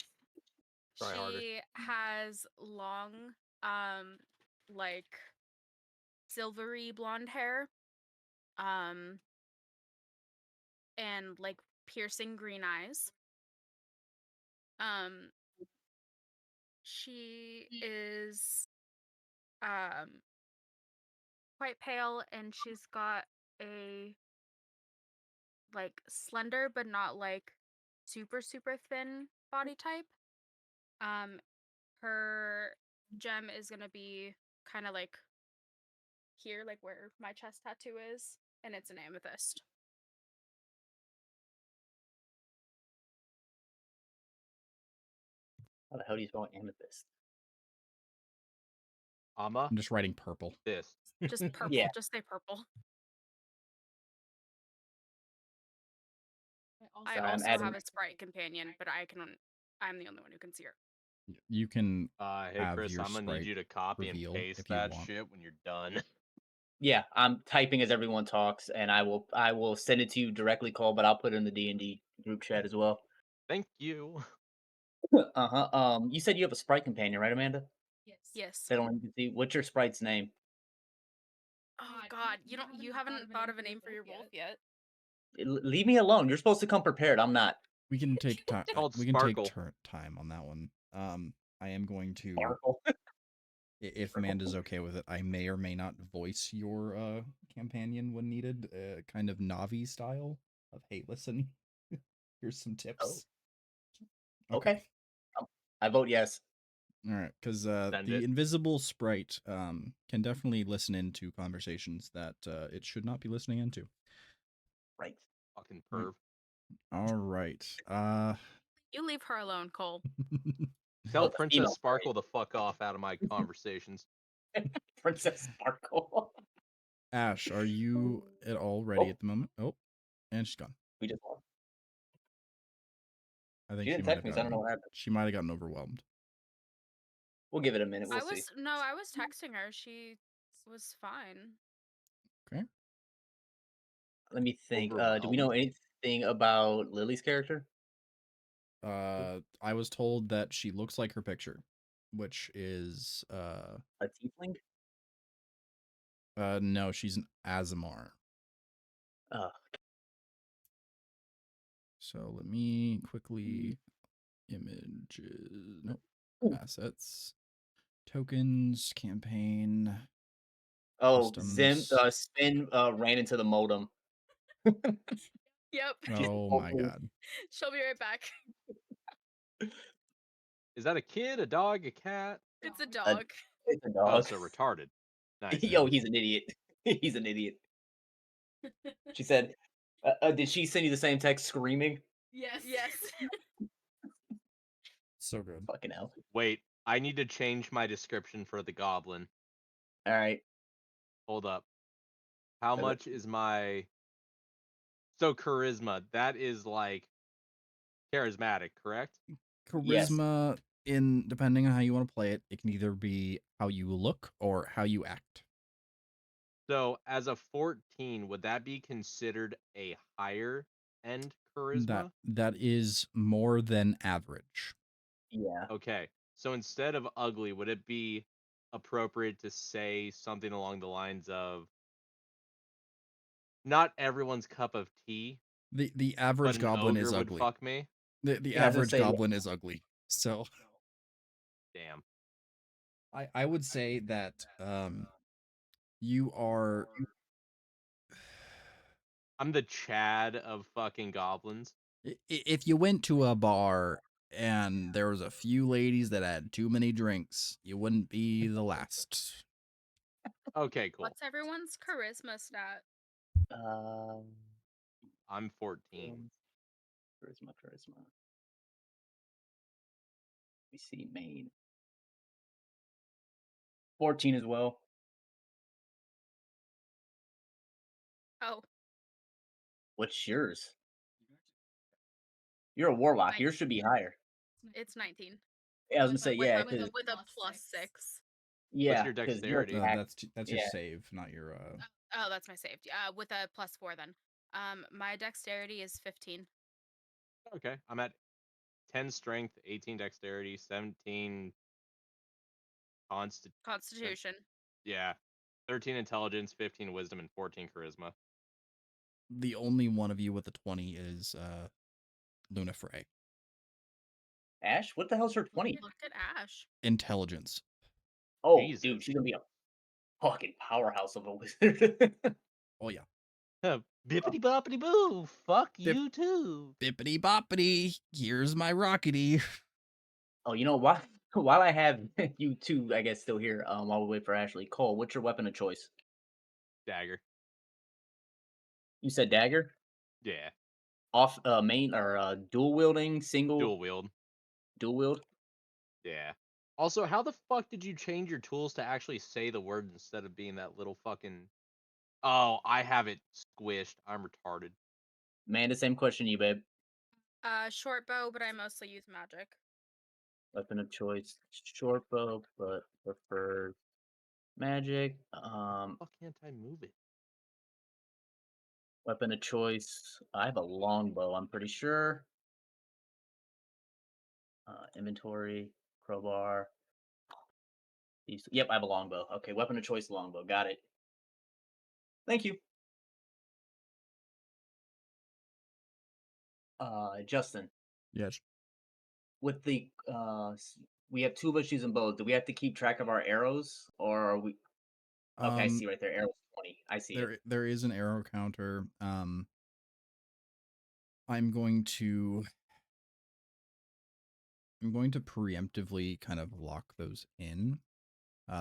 Try harder. she has long like silvery blonde hair. Um and like piercing green eyes. Um she is um quite pale and she's got a like slender but not like super thin body type. Um her gem is going to be kind of like here, like where my chest tattoo is, and it's an amethyst. How the hell do you spell amethyst? Ama I'm just writing purple. this. Just purple. Yeah. Just say purple. I Sorry, I'm also adding. have a sprite companion, but I'm the only one who can see her. You can Hey have Chris, your I'm gonna need sprite you to copy and reveal paste if you that want. shit when you're done. Yeah, I'm typing as everyone talks, and I will send it to you directly, Cole, but I'll put it in the D&D group chat as well. Thank you. Uh-huh. You said you have a sprite companion, right, Amanda? Yes. That only you can see. What's your sprite's name? Oh God, you haven't thought of a name for your wolf yet. Leave me alone. You're supposed to come prepared. I'm not. We can take time. Called We can take Sparkle. time on that one. I am going to, Sparkle. if Amanda's okay with it, I may or may not voice your companion when needed, kind of Navi style of, hey, listen, here's some Oh, tips. okay. I vote yes. All right, because Send the it. invisible sprite can definitely listen into conversations that it should not be listening into. Right. Fucking Right. perv. All right. You leave her alone, Cole. Tell Oh, the Princess female Sparkle to fuck off out of my conversations. Princess Sparkle. Ash, are you at all ready Oh, at the moment? Oh, and she's gone. we just won. I think She she didn't might text have me, so I don't know gotten. what happened. She might have gotten overwhelmed. We'll give it a minute. We'll I see. was texting her. She was fine. Okay. Let me think. Do we Overwhelmed. know anything about Lily's character? I was told that she looks like her picture, which is A tiefling? no, she's an Azamar. Uh, So let me quickly images. Nope. Ooh. Assets, tokens, campaign, oh, customs. Spin ran into the modem. Yep. Oh my god. She'll be right back. Is that a kid, a dog, a cat? It's a dog. It's a Oh, dog. so retarded. Nice. Yo, he's an idiot. He's an idiot. She said, did she send you the same text screaming? Yes. So good. Fucking hell. Wait, I need to change my description for the goblin. All right. Hold up. How Uh, much is my... So charisma, that is like charismatic, correct? Yes. Charisma, in depending on how you want to play it, it can either be how you look or how you act. So as a 14, would that be considered a higher end charisma? That is more than average. Yeah. Okay. So instead of ugly, would it be appropriate to say something along the lines of not everyone's cup of tea, The but average an goblin ogre is would ugly. fuck me? The Yeah, I was gonna average say, goblin is ugly. So Damn. I would say that you are I'm the Chad of fucking goblins. if you went to a bar and there was a few ladies that had too many drinks, you wouldn't be the last. Okay, cool. What's everyone's charisma stat? um, I'm 14. charisma. We see main 14 as well. Oh, What's yours? You're a warlock. Yours should be higher. it's 19. Yeah, I was gonna say yeah, With because a +6. What's yeah, your because you're dexterity? That's your yeah. save, not your Oh, that's my saved. With a +4 then. My dexterity is 15. Okay. I'm at 10 strength, 18 dexterity, 17 Constitution. yeah. 13 intelligence, 15 wisdom, and 14 charisma. the only one of you with a 20 is Luna Frey. Ash, what the hell's her 20? Look at Ash. Intelligence. Oh, Jesus. dude, she's gonna be a fucking powerhouse of a wizard. Oh yeah. Bippity boppity boo. Fuck Bip- you too. Bippity boppity. Here's my rockety. Oh, you know what? While I have you two, I guess, still here, while we wait for Ashley, Cole, what's your weapon of choice? Dagger. You said dagger? Yeah. Off main or dual wielding, single Dual wield. dual wield? Yeah. Also, how the fuck did you change your tools to actually say the word instead of being that little fucking... Oh, I have it squished. I'm retarded. Man, the same question you, babe. Short bow, but I mostly use magic. Weapon of choice, short bow, but preferred magic. Fuck can't I move it? Weapon of choice. I have a longbow, I'm pretty sure. Inventory, crowbar. Yep, I have a longbow. Okay, weapon of choice, longbow. Got it. Thank you. Justin, Yes. with the we have two of us using both. Do we have to keep track of our arrows, or are we? Okay, I see right there. Arrows 20. I see it. There is an arrow counter. I'm going to I'm going to preemptively kind of lock those in.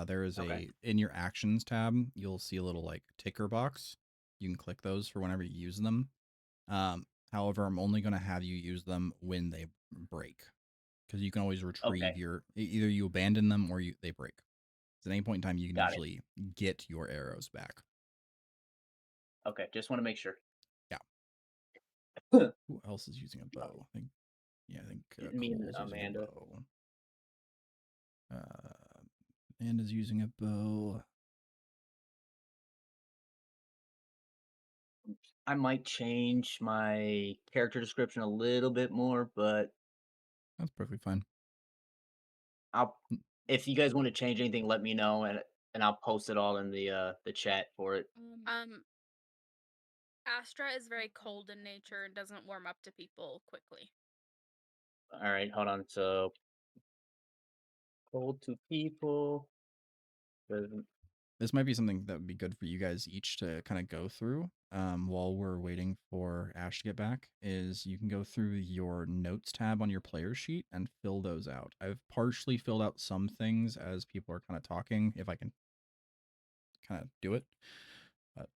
There is Okay. in your actions tab, you'll see a little like ticker box. You can click those for whenever you use them. However, I'm only going to have you use them when they break, because you can always retrieve Okay. either you abandon them or they break. So at any point in time, you can Got it. usually get your arrows back. Okay. Just want to make sure. Yeah. Who else is using a bow? I think Me and Cole's using a Amanda. bow. Amanda's using a bow. I might change my character description a little bit more, but That's perfectly fine. I'll if you guys want to change anything, let me know and I'll post it all in the chat for it. Astra is very cold in nature and doesn't warm up to people quickly. All right, hold on. So cold to people. This might be something that would be good for you guys each to kind of go through while we're waiting for Ash to get back. Is you can go through your notes tab on your player sheet and fill those out. I've partially filled out some things as people are kind of talking, if I can kind of do it. But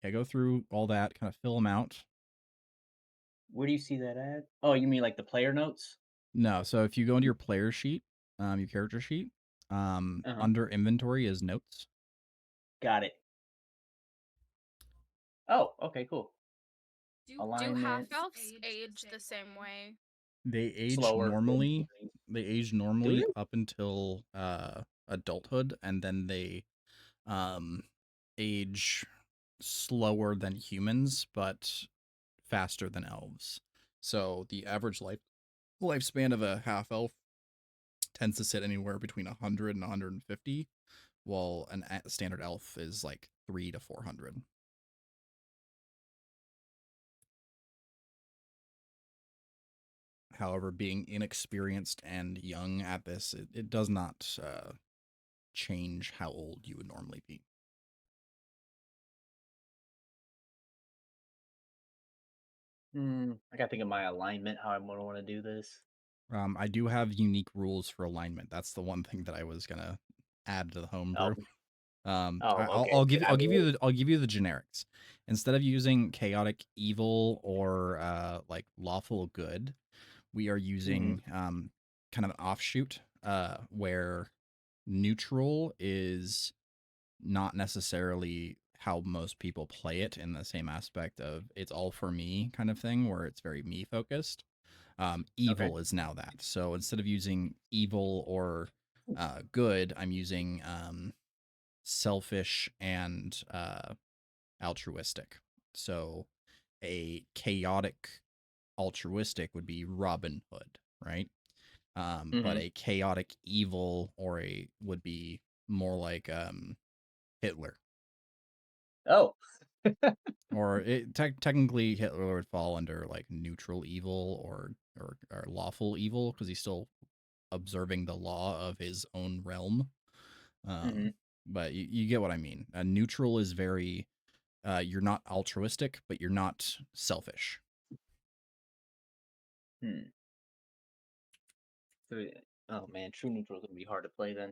yeah, go through all that, kind of fill them out. Where do you see that at? Oh, you mean like the player notes? No, so if you go into your player sheet, your character sheet, Uh-huh. under inventory is notes. Got it. Oh, okay, cool. Do Alignment. half-elves age the same way? They age Slower. normally. They age Do normally they? up until adulthood, and then they um age slower than humans, but faster than elves. So the average lifespan of a half elf tends to sit anywhere between 100 and 150, while a standard elf is like 3 to 400. However, being inexperienced and young at this, it does not change how old you would normally be. I gotta think of my alignment, how I'm gonna want to do this. I do have unique rules for alignment. That's the one thing that I was gonna add to the Oh, homebrew. okay. I'll give you the generics. Instead of using chaotic evil or like lawful good, we are Mm-hmm. using kind of an offshoot where neutral is not necessarily how most people play it, in the same aspect of it's all for me kind of thing, where it's very me focused. Okay. Evil is now that. So instead of using evil or good, I'm using selfish and altruistic. So a chaotic altruistic would be Robin Hood, right? But Mm-hmm. a chaotic evil or a would be more like Hitler. Oh. Or technically Hitler would fall under like neutral evil or lawful evil, because he's still observing the law of his own realm. Mm-hmm. But you get what I mean. Neutral is very you're not altruistic, but you're not selfish. Hmm. So, oh man, true neutral is gonna be hard to play then.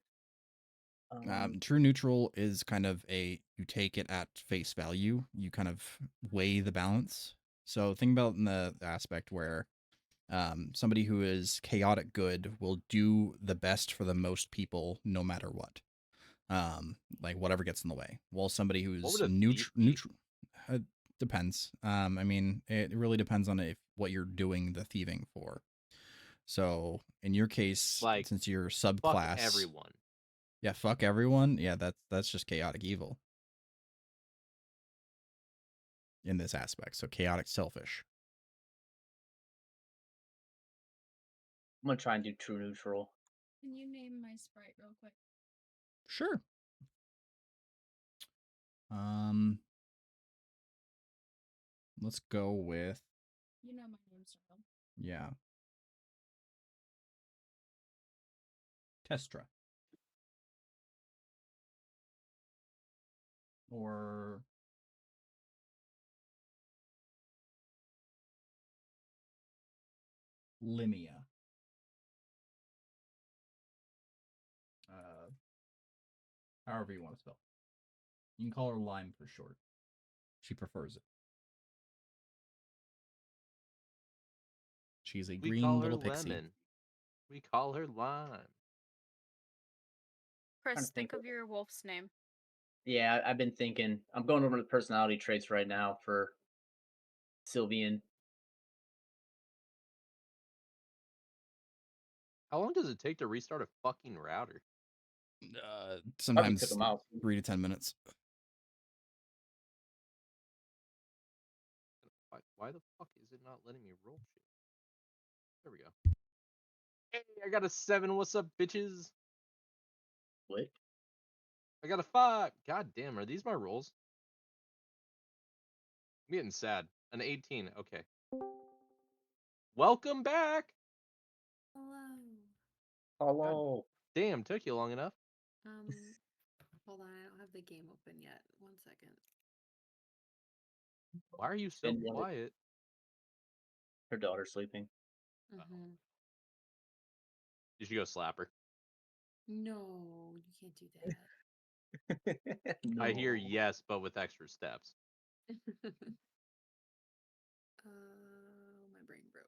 True neutral is kind of you take it at face value. You kind of weigh the balance. So think about in the aspect where somebody who is chaotic good will do the best for the most people no matter what. Like whatever gets in the way. While somebody What who's would a thief be? neutral depends. I mean, it really depends on what you're doing the thieving for. So in your case, Like, since you're fuck subclass, everyone. yeah, fuck everyone. Yeah, that's just chaotic evil in this aspect. So chaotic selfish. I'm gonna try and do true neutral. Can you name my sprite real quick? Sure. Um, let's go with You know my name's Earl. yeah, Testra or Limia. However you want to spell. You can call her Lime for short. She prefers it. She's a We green call her little pixie. Lemon. We call her Lime. Trying Chris, to think think of your wolf's name. Yeah, I've been thinking. I'm going over the personality traits right now for Sylvian. How long does it take to restart a fucking router? Probably took Sometimes him out. 3 to 10 minutes. Why the fuck is it not letting me roll shit? There we go. Hey, I got a 7. What's up, bitches? What? I got a 5. God damn, are these my rolls? I'm getting sad. An 18. Okay. Welcome back. Hello. Hello. Damn, took you long enough. Hold on, I don't have the game open yet. 1 second. Why are you so Been wanted- quiet? Her daughter's sleeping. Mm-hmm. You should go slap her. No, you can't do that. No. I hear yes, but with extra steps. My brain broke.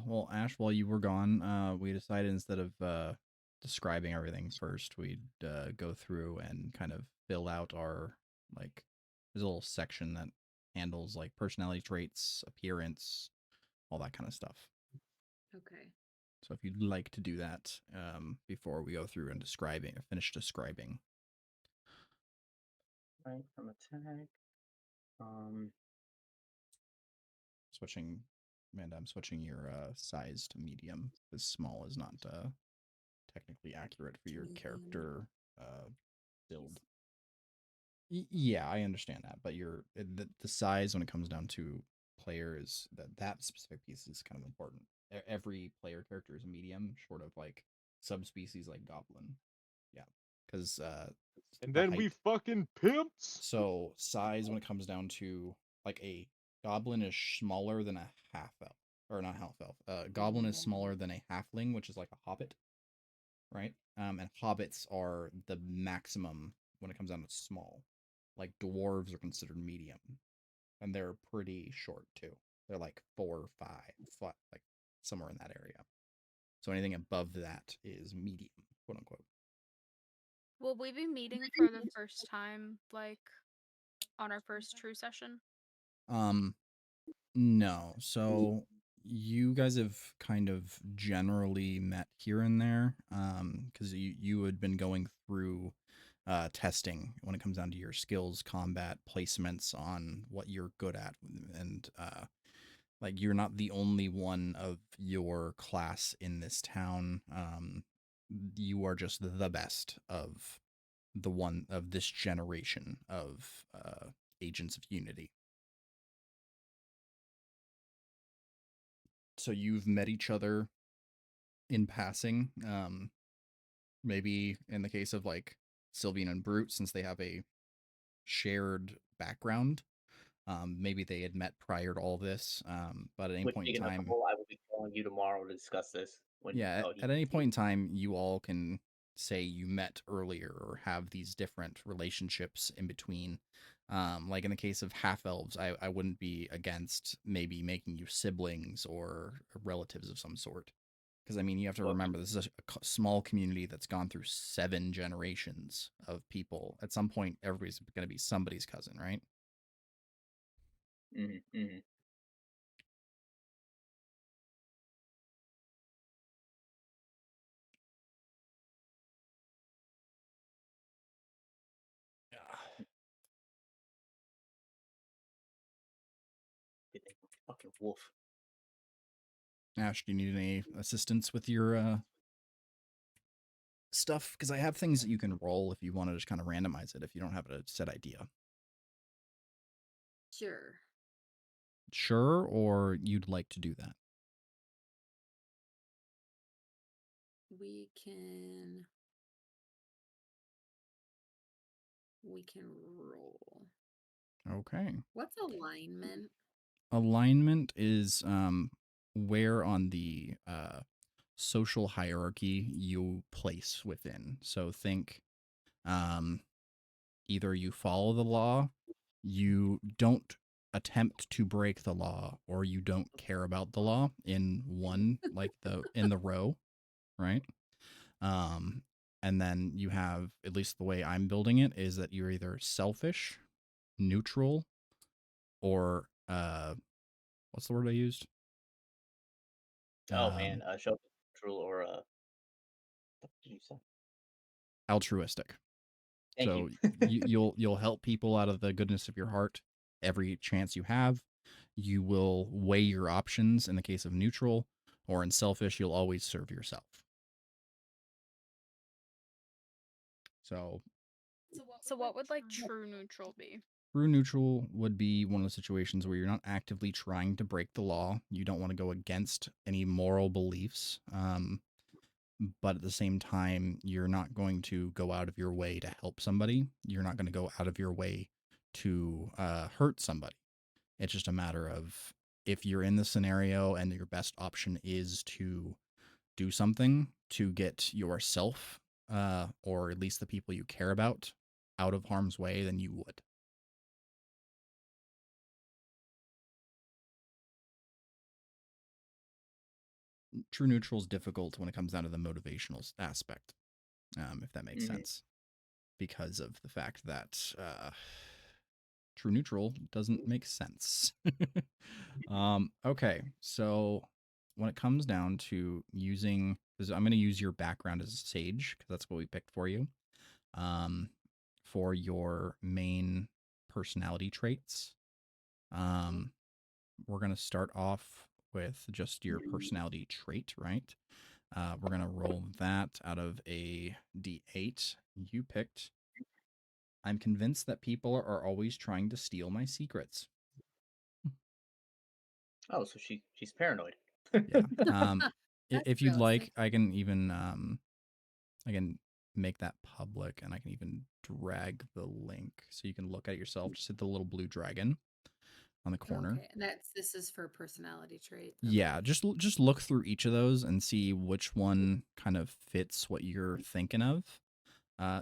Well, Ash, while you were gone, we decided instead of describing everything first, we'd go through and kind of fill out our, like, there's a little section that handles, like, personality traits, appearance, all that kind of stuff. Okay. So if you'd like to do that before we go through and finish describing. Right from attack. Switching, Amanda, I'm switching your size to medium, because small is not technically accurate for your Medium. character build. Yeah, I understand that, but the size when it comes down to players, that specific piece is kind of important. Every player character is a medium, short of like subspecies like goblin. Yeah, because And then we fucking pimps. So size when it comes down to like a goblin is smaller than a half elf, or not half elf. Goblin is smaller than a halfling, which is like a hobbit, right? And hobbits are the maximum when it comes down to small. Like dwarves are considered medium, and they're pretty short too. They're like 4 or 5, like somewhere in that area. So anything above that is medium, quote unquote. Will we be meeting for the first time, like, on our first true session? No. So you guys have kind of generally met here and there, because you had been going through testing when it comes down to your skills, combat placements on what you're good at, and like you're not the only one of your class in this town. You are just the best of the one of this generation of agents of unity. So you've met each other in passing. Maybe in the case of like Sylvian and Brute, since they have a shared background, maybe they had met prior to all this. But at any point in time, I will be calling you tomorrow to discuss this. at any point in time, you all can say you met earlier or have these different relationships in between. Like in the case of half elves, I wouldn't be against maybe making you siblings or relatives of some sort. Because, I mean, you have to remember, this is a small community that's gone through 7 generations of people. At some point, everybody's going to be somebody's cousin, right? Mm-hmm, mm-hmm. Fucking wolf. Ash, do you need any assistance with your stuff? Because I have things that you can roll if you want to just kind of randomize it if you don't have a set idea. Sure. Sure, or you'd like to do that? We can. we can roll. Okay. What's alignment? Alignment is where on the social hierarchy you place within. So think either you follow the law, you don't attempt to break the law, or you don't care about the law in one, like in the row, right? Um, and then you have, at least the way I'm building it, is that you're either selfish, neutral, or what's the word I used? Oh man, Um, show neutral or what did you say? altruistic. Thank you. So you'll help people out of the goodness of your heart every chance you have. You will weigh your options in the case of neutral, or in selfish, you'll always serve yourself. So So what would like true neutral be? true neutral would be one of the situations where you're not actively trying to break the law. You don't want to go against any moral beliefs. But at the same time, you're not going to go out of your way to help somebody. You're not going to go out of your way to hurt somebody. It's just a matter of, if you're in the scenario and your best option is to do something to get yourself or at least the people you care about out of harm's way, then you would. True neutral is difficult when it comes down to the motivational aspect, if that makes sense, because of the fact that true neutral doesn't make sense. Okay, so when it comes down to using, because I'm going to use your background as a sage, because that's what we picked for you, for your main personality traits. We're going to start off with just your personality trait, right? We're going to roll that out of a D8 you picked. I'm convinced that people are always trying to steal my secrets. Oh, so she's paranoid. Yeah. That's If you'd like, realistic. I can even I can make that public, and I can even drag the link so you can look at it yourself. Just hit the little blue dragon on the corner. Okay, and this is for personality trait. Yeah, just look through each of those and see which one kind of fits what you're thinking of.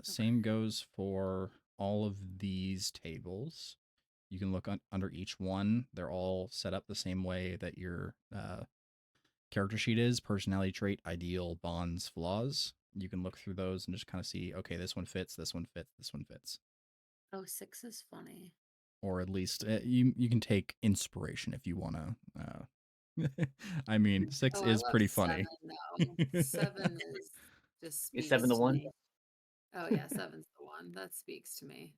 Same goes for all of these tables. You can look under each one. They're all set up the same way that your character sheet is: personality trait, ideal, bonds, flaws. You can look through those and just kind of see, okay, this one fits, this one fits, this one fits. Oh, 6 is funny. Or at least you can take inspiration if you want to. I mean, 6 Oh, I is love pretty 7 funny. though. 7 is just Is speaks 7 the to one? me. Oh yeah, 7's the one. That speaks to me.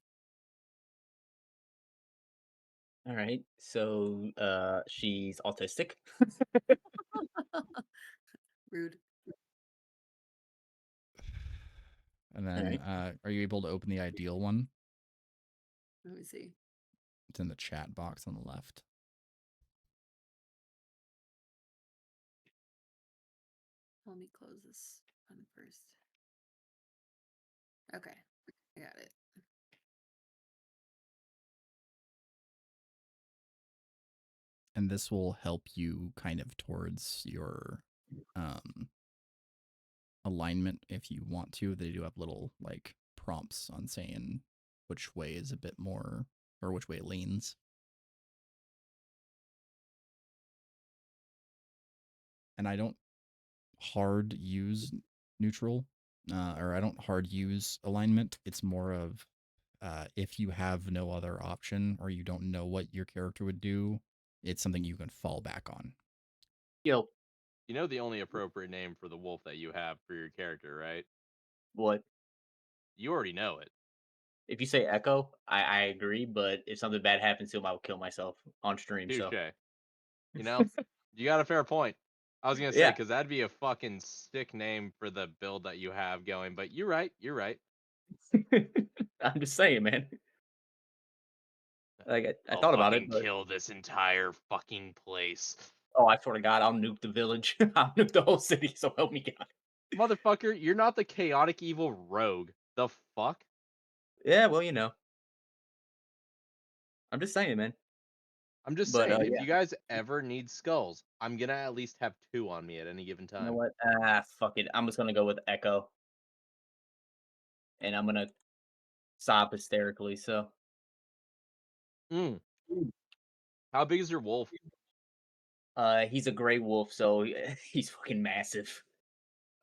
All right. So she's autistic. Rude. And All then, right. are you able to open the ideal one? Let me see. It's in the chat box on the left. Let me close this one first. Okay, I got it. And this will help you kind of towards your alignment if you want to. They do have little like prompts on saying which way is a bit more, or which way it leans. And I don't hard use neutral, or I don't hard use alignment. It's more of if you have no other option or you don't know what your character would do, it's something you can fall back on. Yo, You know the only appropriate name for the wolf that you have for your character, right? what? You already know it. If you say Echo, I agree, but if something bad happens to him, I will kill myself on stream. So Touche. You know, you got a fair point. I was gonna say, yeah, because that'd be a fucking sick name for the build that you have going. But you're right. You're right. I'm just saying, man. Like I I'll thought about it, fucking but kill this entire fucking place, oh, I swear to God, I'll nuke the village. I'll nuke the whole city. So help me God. motherfucker. You're not the chaotic evil rogue. The fuck? Yeah, well, you know. I'm just saying, man. I'm just But saying, if yeah, you guys ever need skulls, I'm gonna at least have 2 on me at any given you know time. what? Fuck it. I'm just gonna go with Echo, and I'm gonna sob hysterically. So, Mm. How big is your wolf? he's a gray wolf, so he's fucking massive.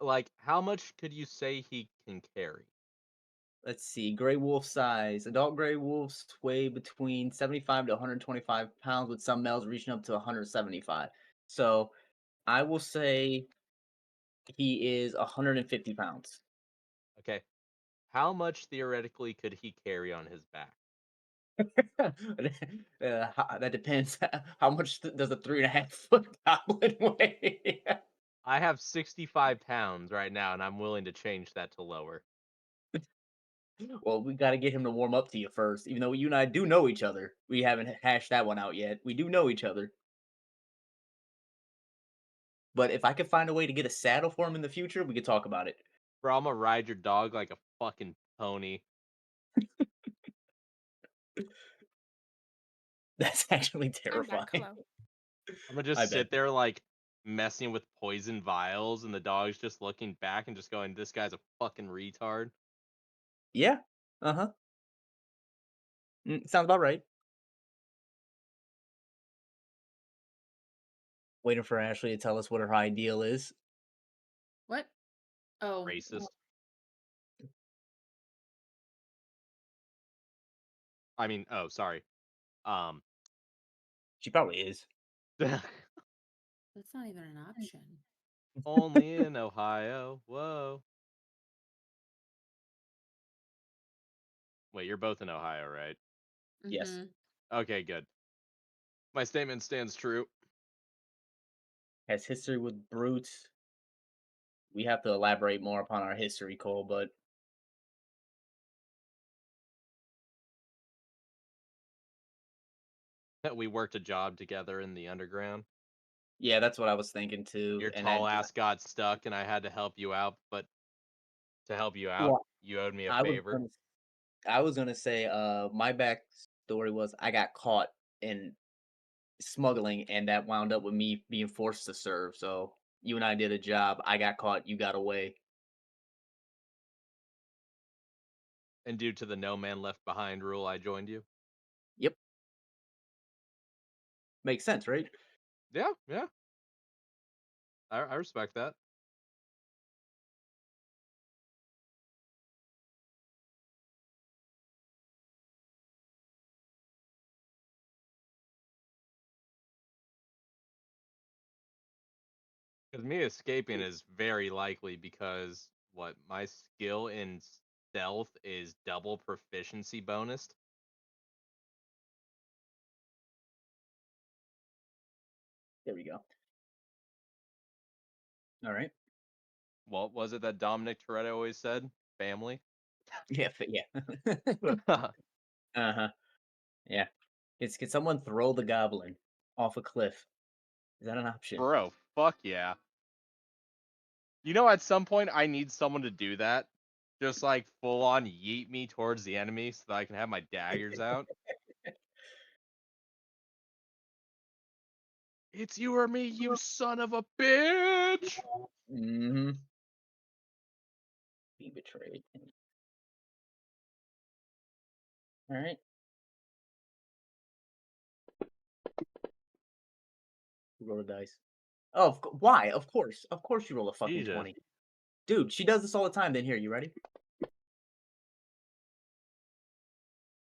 Like, how much could you say he can carry? Let's see, gray wolf size. Adult gray wolves weigh between 75 to 125 pounds, with some males reaching up to 175. So I will say he is 150 pounds. Okay. How much theoretically could he carry on his back? That depends. How much does a 3.5 foot goblin weigh? I have 65 pounds right now, and I'm willing to change that to lower. Well, we got to get him to warm up to you first. Even though you and I do know each other, we haven't hashed that one out yet. We do know each other. But if I could find a way to get a saddle for him in the future, we could talk about it. Bro, I'm gonna ride your dog like a fucking pony. That's actually I'm back. terrifying. Hello. I'm gonna I just bet. sit there like messing with poison vials, and the dog's just looking back and just going, "This guy's a fucking retard." Yeah. Uh-huh. Sounds about right. Waiting for Ashley to tell us what her ideal is. What? Oh, Racist. I mean, oh, sorry. Um, She probably is. that's not even an option. only in Ohio. Whoa. Wait, you're both in Ohio, right? Yes. Mm-hmm. Okay, good. My statement stands true. Has history with brutes. We have to elaborate more upon our history, Cole, but We worked a job together in the underground. yeah, that's what I was thinking too. Your And tall ass got stuck, and I had to help you out. But to help you out, well, you owed me a I was favor. gonna I was gonna say my backstory was I got caught in smuggling, and that wound up with me being forced to serve. So you and I did a job. I got caught, you got away. And due to the no man left behind rule, I joined you. Yep. Makes sense, right? Yeah, yeah. I respect that. Because me escaping is very likely because what my skill in stealth is double proficiency bonus. There we go. All right. What was it that Dominic Toretto always said? Family. Yeah, yeah. Uh-huh. Yeah. Can someone throw the goblin off a cliff? Is that an option? Bro, fuck yeah. You know, at some point I need someone to do that. Just like full on yeet me towards the enemy so that I can have my daggers out. It's you or me, you son of a bitch! Mm-hmm. Be betrayed. All right. Roll the dice. Oh, why? Of course, you roll a fucking Jesus. 20, dude. She does this all the time. Then here, you ready?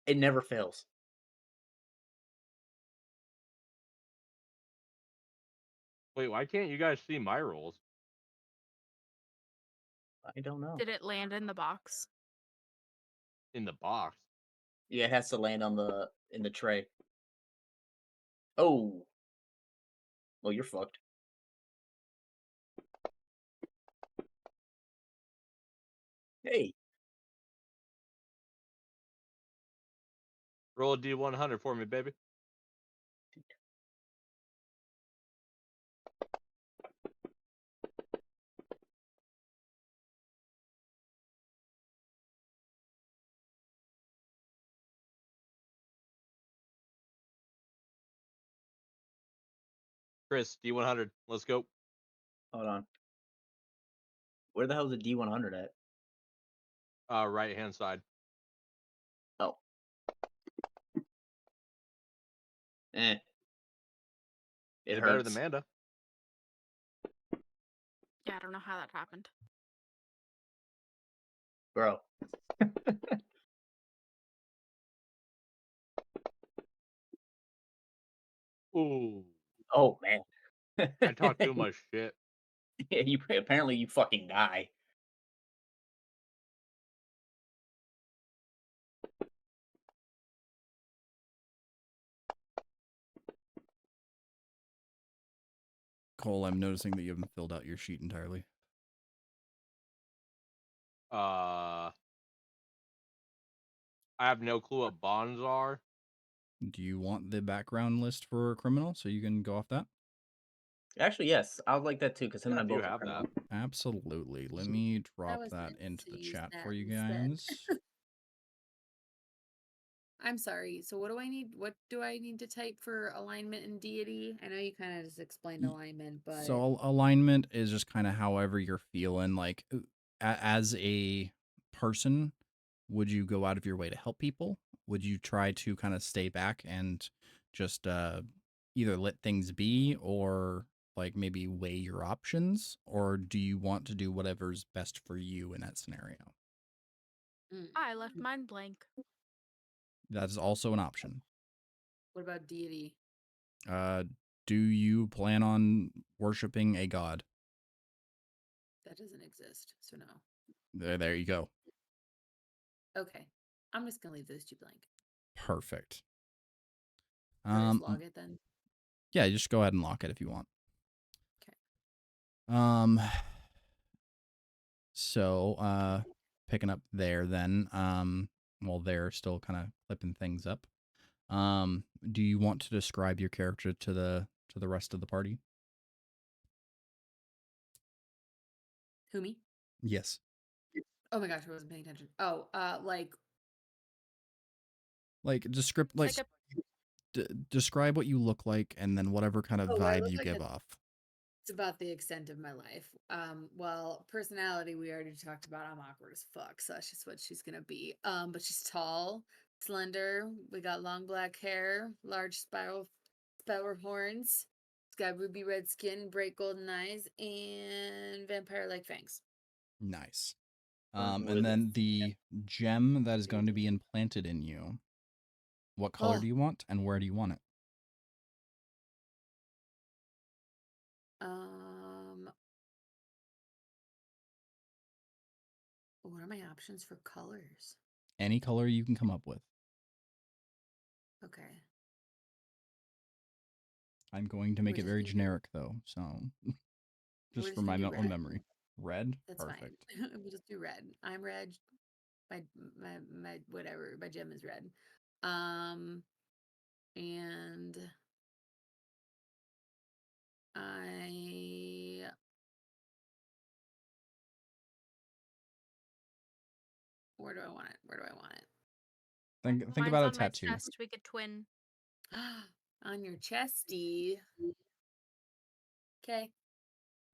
It never fails. Wait, why can't you guys see my rolls? I don't know. Did it land in the box? In the box. Yeah, it has to land on in the tray. Oh, well, you're fucked. Hey, Roll a D100 for me, baby. Chris, D100. Let's go. Hold on. Where the hell is the D100 at? Right hand side. Oh. Eh. It You're better than hurts. Manda. Yeah, I don't know how that happened. Bro. Ooh. Oh, man. I talk too much shit. Yeah, apparently you fucking die. Cole, I'm noticing that you haven't filled out your sheet entirely. I have no clue what bonds are. Do you want the background list for a criminal so you can go off that? Actually, yes. I would like that too, because him Yeah, and I if you both are have criminal. that. Absolutely. Let me I drop was that meant into to the use chat that for you instead. guys. I'm sorry. So what do I need? What do I need to type for alignment and deity? I know you kind of just explained Y- alignment, but So alignment is just kind of however you're feeling. Like as a person, would you go out of your way to help people? Would you try to kind of stay back and just either let things be or like maybe weigh your options? Or do you want to do whatever's best for you in that scenario? mm, I left mine blank. That is also an option. what about deity? Uh, do you plan on worshiping a god? That doesn't exist. So no. There you go. Okay. I'm just gonna leave those two blank. Perfect. Do I just log it then? Yeah, just go ahead and lock it if you want. Okay. So picking up there then, while they're still kind of clipping things up. Do you want to describe your character to the rest of the party? Who, me? Yes. Oh my gosh, I wasn't paying attention. Oh, Like descript It's like like describe what you look like and then whatever kind of what I vibe look you like give off. it's about the extent of my life. Well, personality we already talked about. I'm awkward as fuck, so that's just what she's gonna be. But she's tall, slender. We got long black hair, large spiral horns. She's got ruby red skin, bright golden eyes, and vampire-like fangs. Nice. And With then the gem that is going to be implanted in you. What color do Oh, you want and where do you want it? um, what are my options for colors? Any color you can come up with. Okay, I'm going to we're make it just very gonna do generic though, so we're just for just gonna my do own red. memory. Red? That's fine. Perfect. We'll just do red. I'm red. My whatever. My gem is red. Um, and I where do I want it? Where do I want it? Think mine's about a on my tattoo. chest. We could twin. On your chesty. Okay.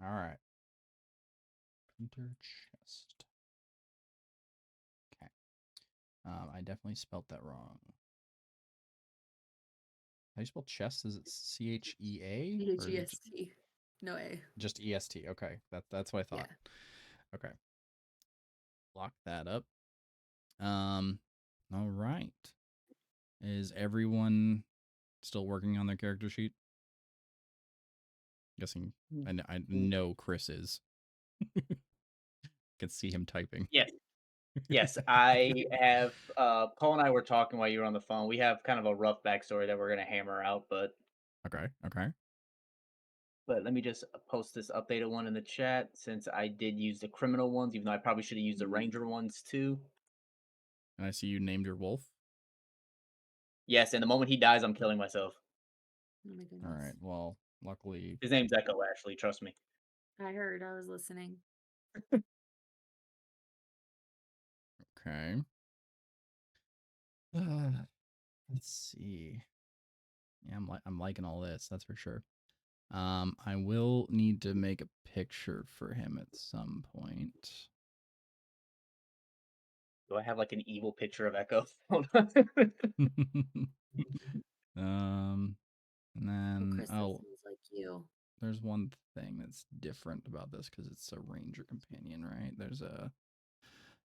All right. Peter chest. Okay. I definitely spelt that wrong. How do you spell chest? Is it CHEA or is it CHEST. No A. just EST? Okay, that's what I Yeah. thought. Okay, lock that up. Um, all right. Is everyone still working on their character sheet? Guessing I know Chris is. Can see him typing. yes, yes. I have. Paul and I were talking while you were on the phone. We have kind of a rough backstory that we're gonna hammer out, Okay. Okay. but let me just post this updated one in the chat since I did use the criminal ones, even though I probably should have used the ranger ones too. And I see you named your wolf. Yes, and the moment he dies, I'm killing myself. Oh my All goodness. right. Well, luckily. His name's Echo, Ashley. Trust me. I heard. I was listening. Okay. Let's see. Yeah, I'm liking all this. That's for sure. I will need to make a picture for him at some point. Do I have like an evil picture of Echo? Hold And Oh, then Chris, that sounds like you. there's one thing that's different about this because it's a ranger companion, right? There's you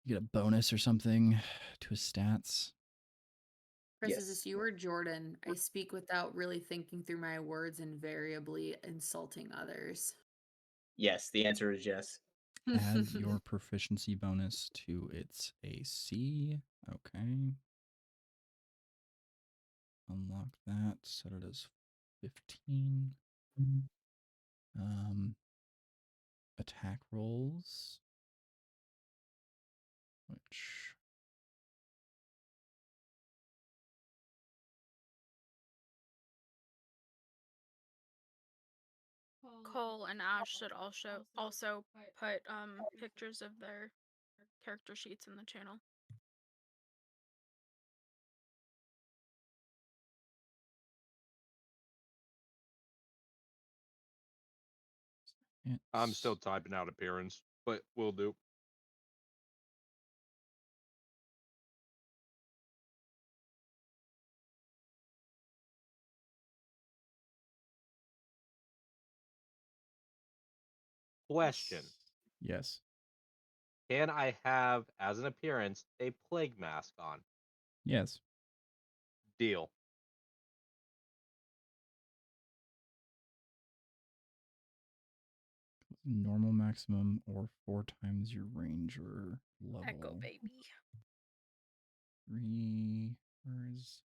get a bonus or something to his stats. Chris, is Yes. this you or Jordan? I speak without really thinking through my words, invariably insulting others. Yes, the answer is yes. Add your proficiency bonus to its AC. Okay. Unlock that. Set it as 15. Attack rolls, which Cole and Ash should also put pictures of their character sheets in the channel. I'm still typing out appearance, but we'll do. Question. Yes. Can I have, as an appearance, a plague mask on? Yes. Deal. Normal maximum or 4 times your ranger level. Echo baby. 3. Where is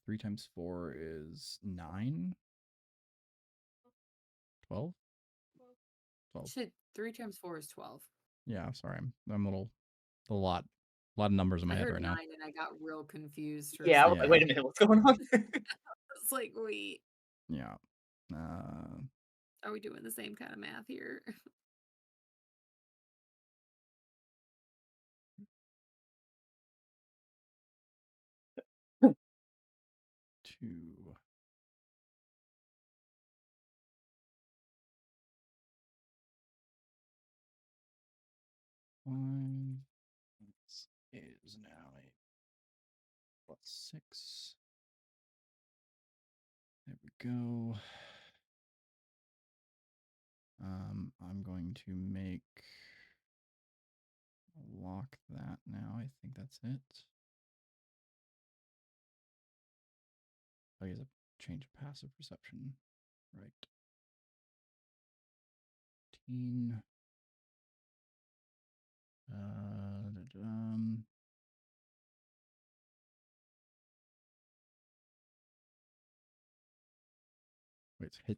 3 times 4 is 9. 12? 12. Shit, 3 times 4 is 12. Yeah, sorry. I'm a lot of numbers in my I head heard right 9 now. and I got real confused. For a Yeah, I was like, second. wait a minute, what's going on? It's like, wait, Yeah. are we doing the same kind of math here? 2. Five. This is now a plus 6. There we go. I'm going to lock that now. I think that's it. Oh, he has a change of passive perception. Right. 15. Wait, it's hit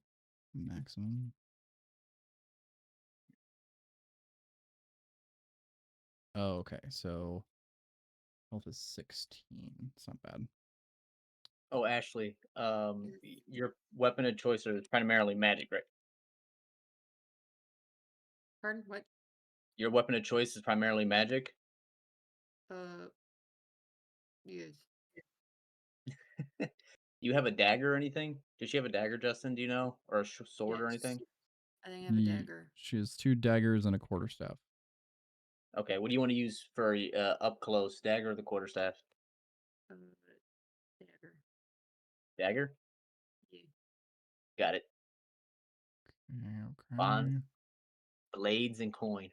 maximum. Oh, okay. So health is 16. It's not bad. Oh, Ashley, your weapon of choice is primarily magic, right? Pardon? What? Your weapon of choice is primarily magic? Yes. You have a dagger or anything? Does she have a dagger, Justin? Do you know? Or a sword or Yes. anything? I think I have a dagger. She has 2 daggers and a quarterstaff. Okay, what do you want to use for up close, dagger or the quarterstaff? Dagger. Dagger? Yeah. Got it. Okay. Bond, blades, and coin.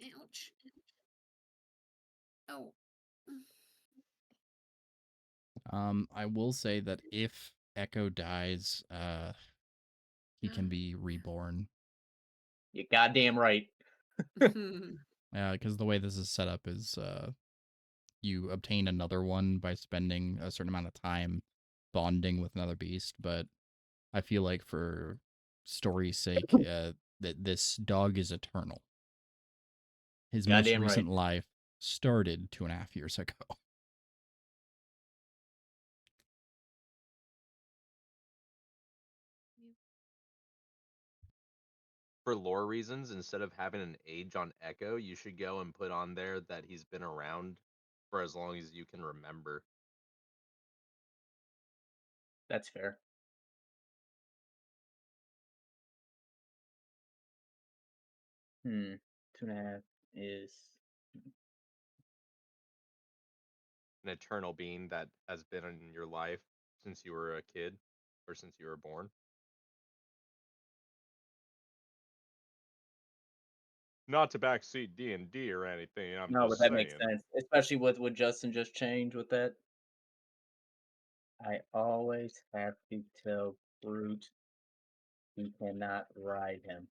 Ouch. Oh. I will say that if Echo dies, he can be reborn. You're goddamn right. Because the way this is set up is you obtain another one by spending a certain amount of time bonding with another beast. But I feel like for story's sake, that this dog is eternal. His most Goddamn recent right. life started 2.5 years ago. for lore reasons, instead of having an age on Echo, you should go and put on there that he's been around for as long as you can remember. That's fair. Hmm. 2.5 is An eternal being that has been in your life since you were a kid or since you were born. Not to backseat D&D or anything, I'm no, but just that makes saying. sense, especially with what Justin just changed with that. I always have to tell Brute he cannot ride him.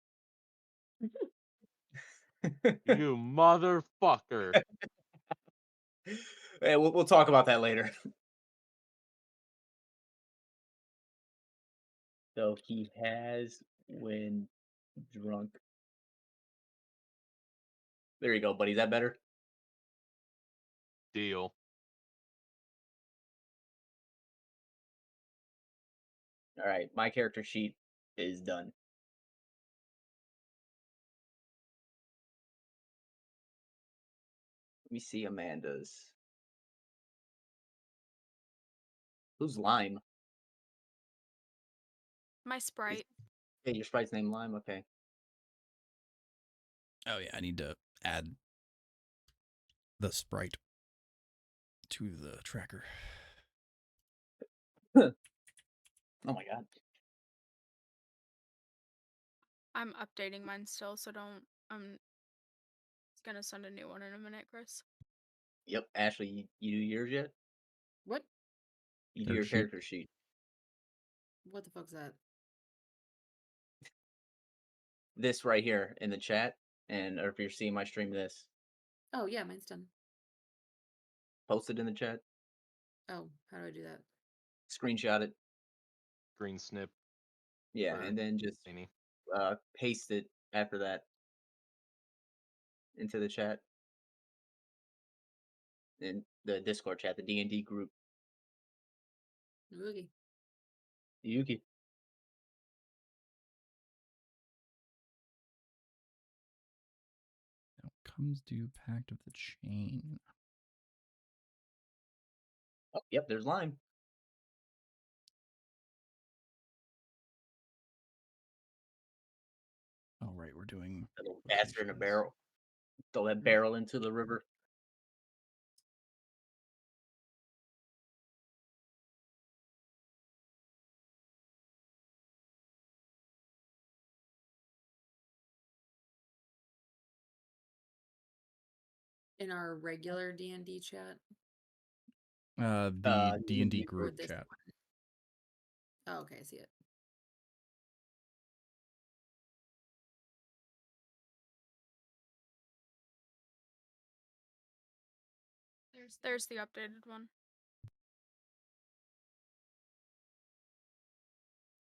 You motherfucker. Hey, we'll talk about that later. So he has when drunk. There you go, buddy. Is that better? Deal. All right, my character sheet is done. Let me see Amanda's. Who's Lime? My sprite. Hey, your sprite's name Lime? Okay. Oh yeah, I need to add the sprite to the tracker. Oh my god. I'm updating mine still, so don't. I'm gonna send a new one in a minute, Chris. Yep, Ashley, you do yours yet? What? You do your Character sheet. character sheet. What the fuck's that? This right here in the chat, and or if you're seeing my stream, this Oh yeah, mine's done. post it in the chat, Oh, how do I do that? screenshot it, Green snip. yeah, Or and then just thingy. paste it after that into the chat in the Discord chat, the D&D group. Oogie. Yuki. Now comes due Pact of the Chain. Oh, yep, there's Lime. Oh right, we're doing A little bastard in a locations. barrel. Throw that barrel into the river. In our regular D&D chat. The D&D D&D Or group this chat. one. Oh, okay, I see it. There's the updated one.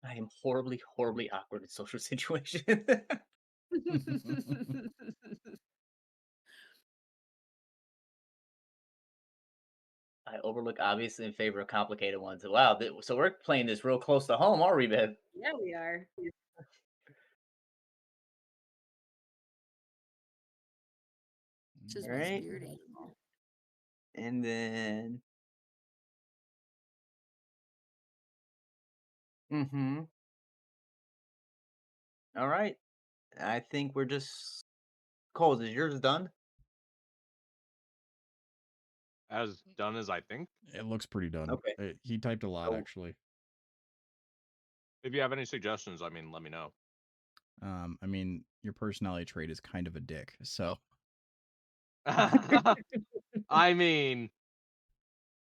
I am horribly, horribly awkward in social situations. I overlook obvious in favor of complicated ones. Wow, so we're playing this real close to home, are we, Ben? Yeah, we are. Just All my right, spirit animal. and then, all right. I think we're just Coles. Is yours done? As done as I think. It looks pretty done. Okay. He typed a lot So- actually. If you have any suggestions, I mean, let me know. I mean, your personality trait is kind of a dick, so I mean,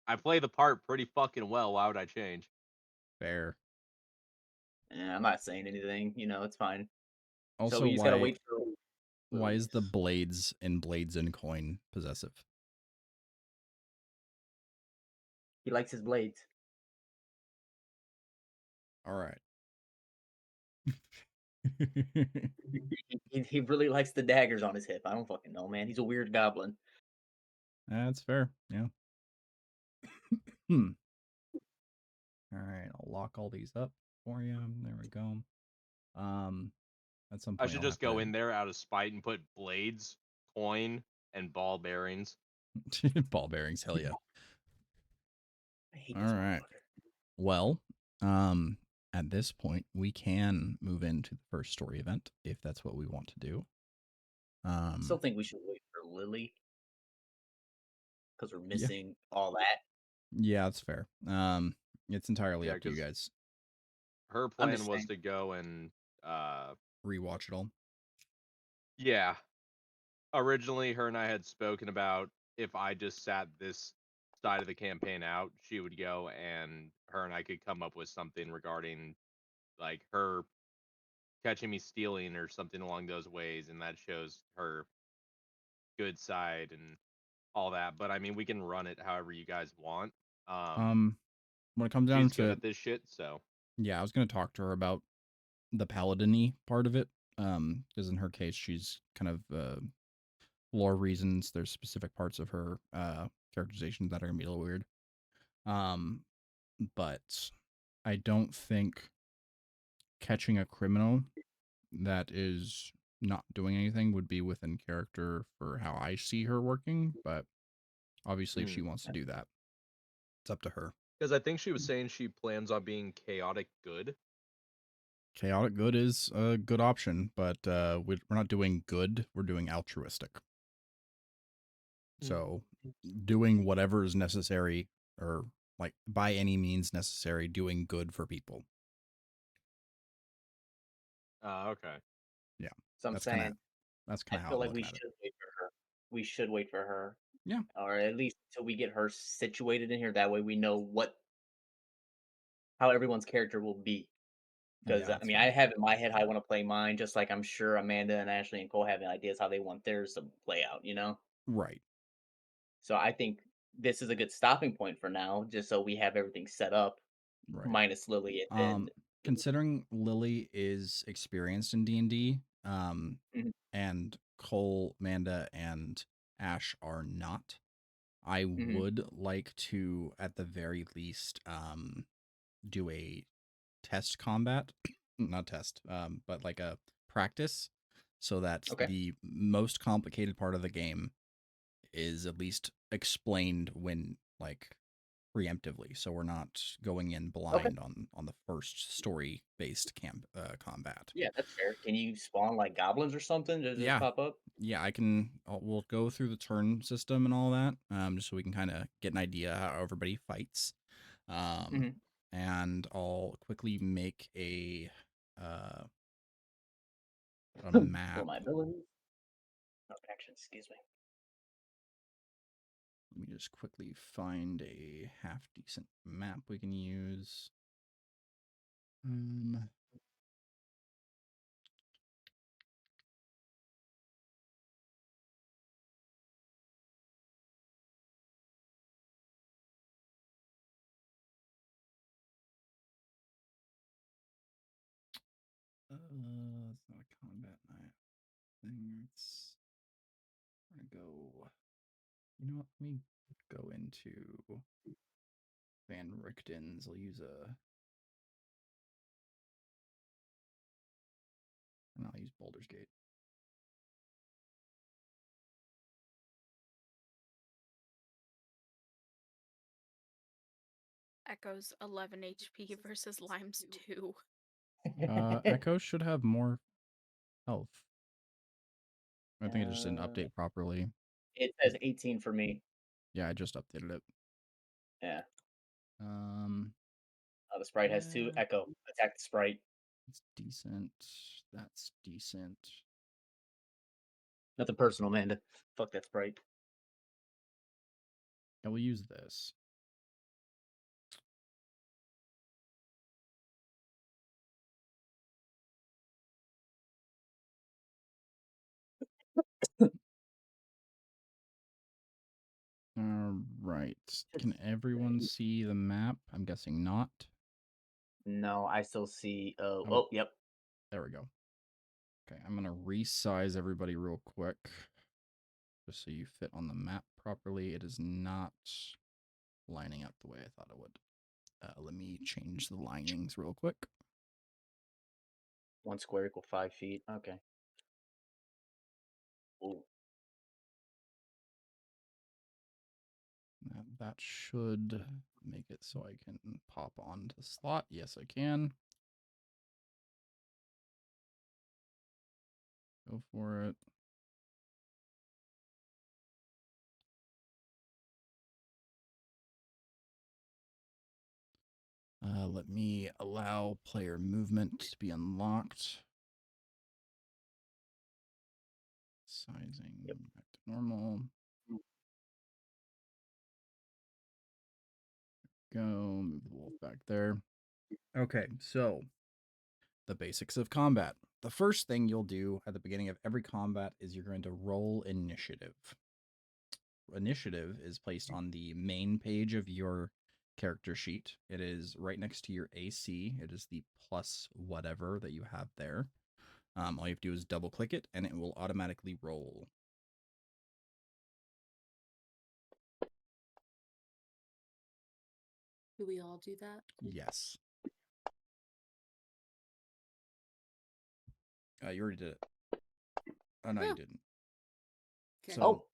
I play the part pretty fucking well. Why would I change? fair. Yeah, I'm not saying anything. It's fine. Also, So we just gotta wait for. why is the release. blades and coin possessive? He likes his blades. All right. He really likes the daggers on his hip. I don't fucking know, man. He's a weird goblin. That's fair. Yeah. Hmm. All right, I'll lock all these up for you. There we go. At some I point, should I'll have just go to in there out of spite and put blades, coin, and ball bearings. ball bearings. Hell yeah! I hate All this right. motherfucker. Well, at this point, we can move into the first story event if that's what we want to do. Still think we should wait for Lily because we're Yeah, missing all that. yeah, that's fair. It's entirely Yeah, up to you because guys. her I'm plan just was saying. to go and Rewatch it all. yeah. Originally, her and I had spoken about if I just sat this side of the campaign out, she would go and her and I could come up with something regarding like her catching me stealing or something along those ways, and that shows her good side and all that. But I mean, we can run it however you guys want. Um, when it comes down She's good to, at this shit, so yeah, I was gonna talk to her about the paladin-y part of it. Because in her case, she's kind of lore reasons. There's specific parts of her characterization that are gonna be a little weird. Um, but I don't think catching a criminal that is not doing anything would be within character for how I see her working. But obviously, if she wants to do that, it's up to her. because I think she was saying she plans on being chaotic good. Chaotic good is a good option, but we're not doing good. We're doing altruistic. So, doing whatever is necessary, or like by any means necessary, doing good for people. Okay. Yeah, So I'm that's kind of saying I how feel I'm like we looking at it. should wait for her. We should wait for her, Yeah, or at least until we get her situated in here. That way, we know how everyone's character will be. Because yeah, I that's mean, I fair. have in my head how I want to play mine, just like I'm sure Amanda and Ashley and Cole have ideas how they want theirs to play out. Right, So I think this is a good stopping point for now, just so we have everything set up, right. minus Lily, and Um, Considering Lily is experienced in D&D, Mhm. and Cole, Amanda, and Ash are not, I Mhm. would like to, at the very least, do a test combat, not test, but like a practice, so that Okay, the most complicated part of the game is at least explained when like preemptively, so we're not going in okay, blind on the first story based combat. yeah, that's fair. Can you spawn like goblins or something to just Yeah, pop up? yeah, we'll go through the turn system and all that, just so we can kind of get an idea how everybody fights. Um, Mhm. and I'll quickly make a For map. my abilities, action. Excuse me. Let me just quickly find a half decent map we can use. Um, it's not a combat map thing. It's gonna go. You know what? Let me go into Van Richten's. I'll use and I'll use Boulder's Gate. Echo's 11 HP versus Lime's 2. Echo should have more health. I think it just didn't Uh, update properly. it says 18 for me. Yeah, I just updated it. Yeah. Um, The sprite has two. yeah, Echo, attack the sprite. it's decent. That's decent. Nothing personal, Amanda. Fuck that sprite. I will use this. All right. Can everyone see the map? I'm guessing not. No, I still see. Oh, Yep. there we go. Okay, I'm gonna resize everybody real quick, just so you fit on the map properly. It is not lining up the way I thought it would. Let me change the linings real quick. 1 square equal 5 feet. Okay. Ooh. That should make it so I can pop onto the slot. Yes, I can. Go for it. Let me allow player movement to be unlocked. Sizing back to normal. Go, move the wolf back there. Okay, so the basics of combat. The first thing you'll do at the beginning of every combat is you're going to roll initiative. Initiative is placed on the main page of your character sheet. It is right next to your AC. It is the plus whatever that you have there. All you have to do is double click it and it will automatically roll. Do we all do that? Yes. You already did it. Oh, no, Yeah. you didn't. Okay. So, Oh,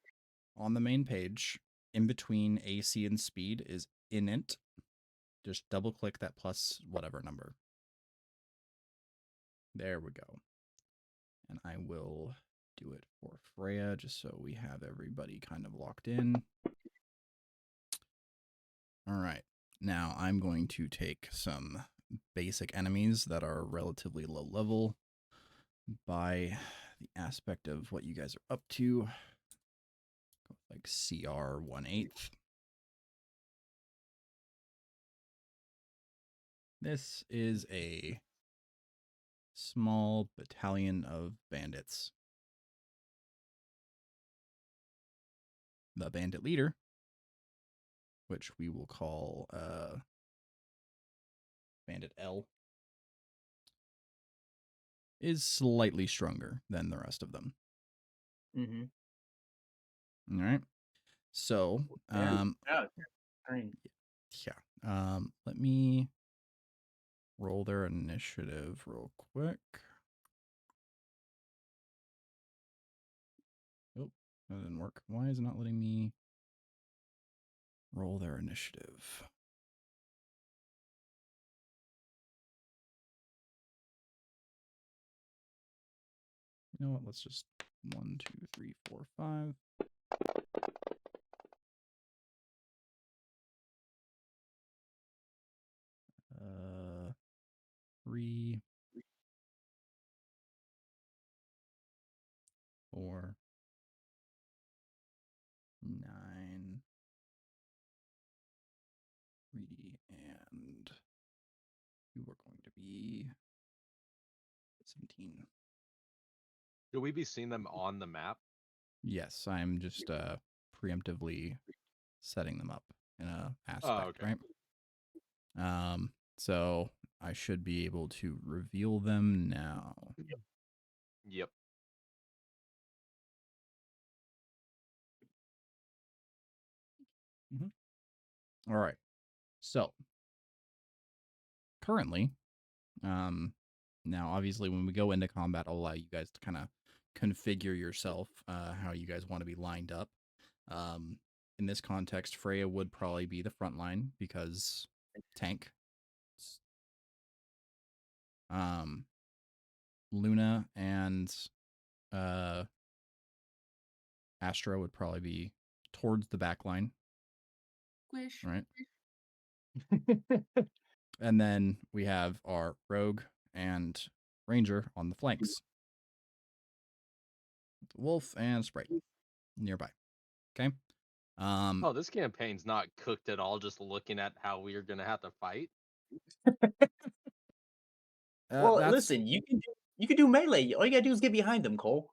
on the main page, in between AC and speed is init. Just double click that plus whatever number. There we go. And I will do it for Freya just so we have everybody kind of locked in. All right. Now I'm going to take some basic enemies that are relatively low level by the aspect of what you guys are up to. Like CR 1/8. This is a small battalion of bandits. The bandit leader, which we will call Bandit L, is slightly stronger than the rest of them. mm-hmm. All right. So, Yeah. Green. let me roll their initiative real quick. Oh, that didn't work. Why is it not letting me roll their initiative? You know what? Let's just 1, 2, 3, 4, 5. 3, 4, 9, 3, and you are going to be 17. Should we be seeing them on the map? Yes, I'm just preemptively setting them up in a aspect, Oh, okay. right? So I should be able to reveal them now. Yep. All right. So currently, now obviously when we go into combat, I'll allow you guys to kind of configure yourself how you guys want to be lined up. In this context, Freya would probably be the front line because tank. Luna and Astra would probably be towards the back line, Squish. right? And then we have our rogue and ranger on the flanks. Wolf and Sprite nearby. Okay. Oh, this campaign's not cooked at all. Just looking at how we are gonna have to fight. Well, that's listen, you can do melee. All you gotta do is get behind them, Cole.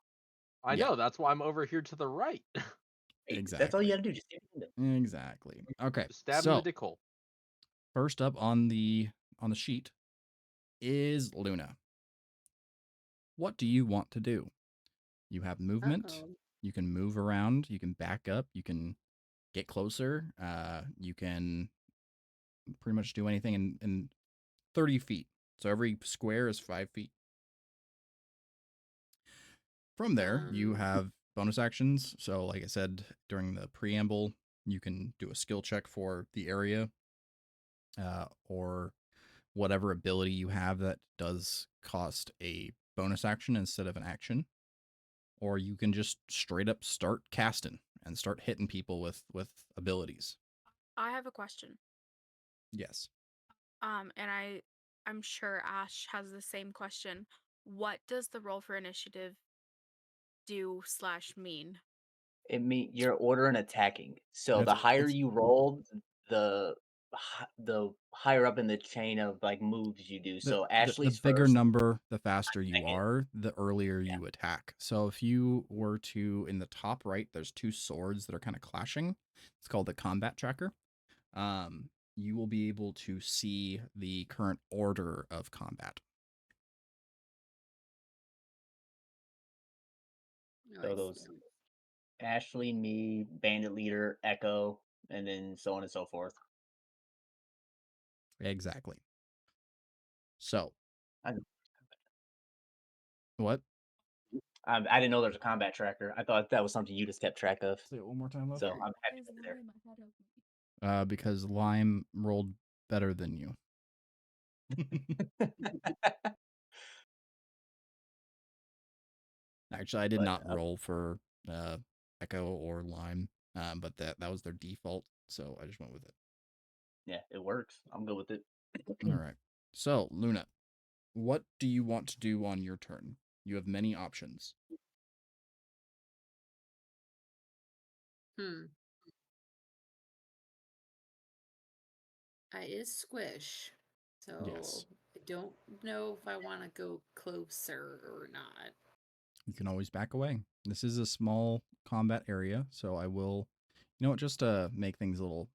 I Yeah. know. That's why I'm over here to the right. Hey, that's all exactly. you gotta do. Just get behind them. Exactly. Okay. Just stab in So the dick hole. first up on the sheet is Luna. What do you want to do? You have movement. Uh-oh. You can move around. You can back up. You can get closer. You can pretty much do anything in 30 feet. So every square is 5 feet. From there, you Um, have bonus actions. So, like I said during the preamble, you can do a skill check for the area, or whatever ability you have that does cost a bonus action instead of an action. Or you can just straight up start casting and start hitting people with abilities. I have a question. Yes. And I'm sure Ash has the same question. What does the roll for initiative do / mean? It mean you're ordering attacking. So It's the higher it's you roll, the the higher up in the chain of like moves you do. the, So the Ashley's bigger first, number, the faster you second. are, the earlier Yeah. you attack. So if you were to, in the top right, there's two swords that are kind of clashing. It's called the combat tracker. You will be able to see the current order of combat. oh, So I those see. Ashley, me, Bandit Leader, Echo, and then so on and so forth. Exactly. So, I, what? I didn't know there was a combat tracker. I thought that was something you just kept track of. Say it one more time, love. So I'm happy Because Lime rolled better than you. there. Actually, I did But not roll for Echo or Lime, but that was their default, so I just went with it. yeah, it works. I'm good with it. All right. So, Luna, what do you want to do on your turn? You have many options. Hmm. I is squish, Yes. so I don't know if I want to go closer or not. You can always back away. This is a small combat area, so I will, just to make things a little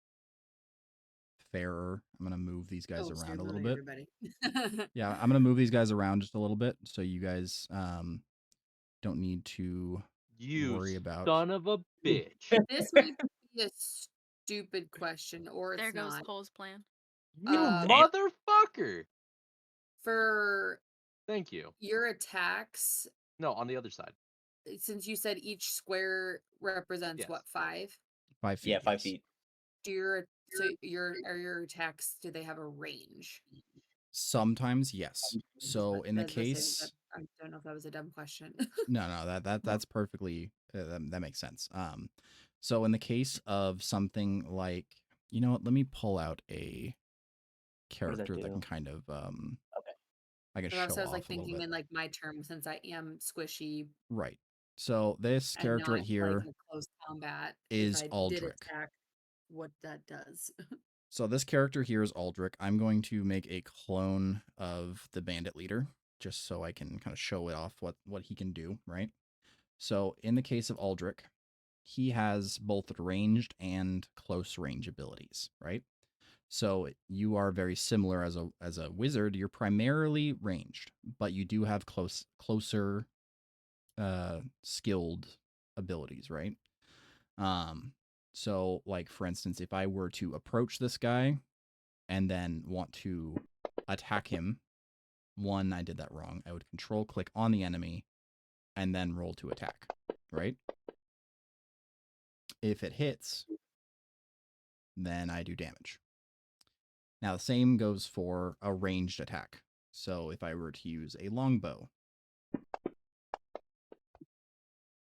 fairer, I'm going to move these guys Oh, so around you're a little moving bit. everybody. Yeah, I'm going to move these guys around just a little bit so you guys don't need to You worry about. son of a bitch. This might be a stupid question, or There it's goes not. Cole's plan. You Um, motherfucker. For Thank you. your attacks, No, on the other side. since you said each square represents Yes. what, 5? 5 feet. Yeah, 5 yes. feet. Do your attacks, do they have a range? Sometimes, yes. So in the That was it. case, I don't know if that was a dumb question. no, that's perfectly that makes sense. So in the case of something like, you know what, let me pull out a What does that character that can do? kind of Okay. I can But also, show I was like off a little thinking bit. in like my term, since I am squishy Right. So this and character right not like here a close combat, if is I did Aldrich. attack, what that does. So this character here is Aldrich. I'm going to make a clone of the bandit leader just so I can kind of show it off what he can do, right? So in the case of Aldrich, he has both ranged and close range abilities, right? So you are very similar as a wizard. You're primarily ranged, but you do have closer skilled abilities, right? So like for instance, if I were to approach this guy and then want to attack him, one, I did that wrong. I would control click on the enemy and then roll to attack, right? If it hits, then I do damage. Now, the same goes for a ranged attack. So if I were to use a longbow,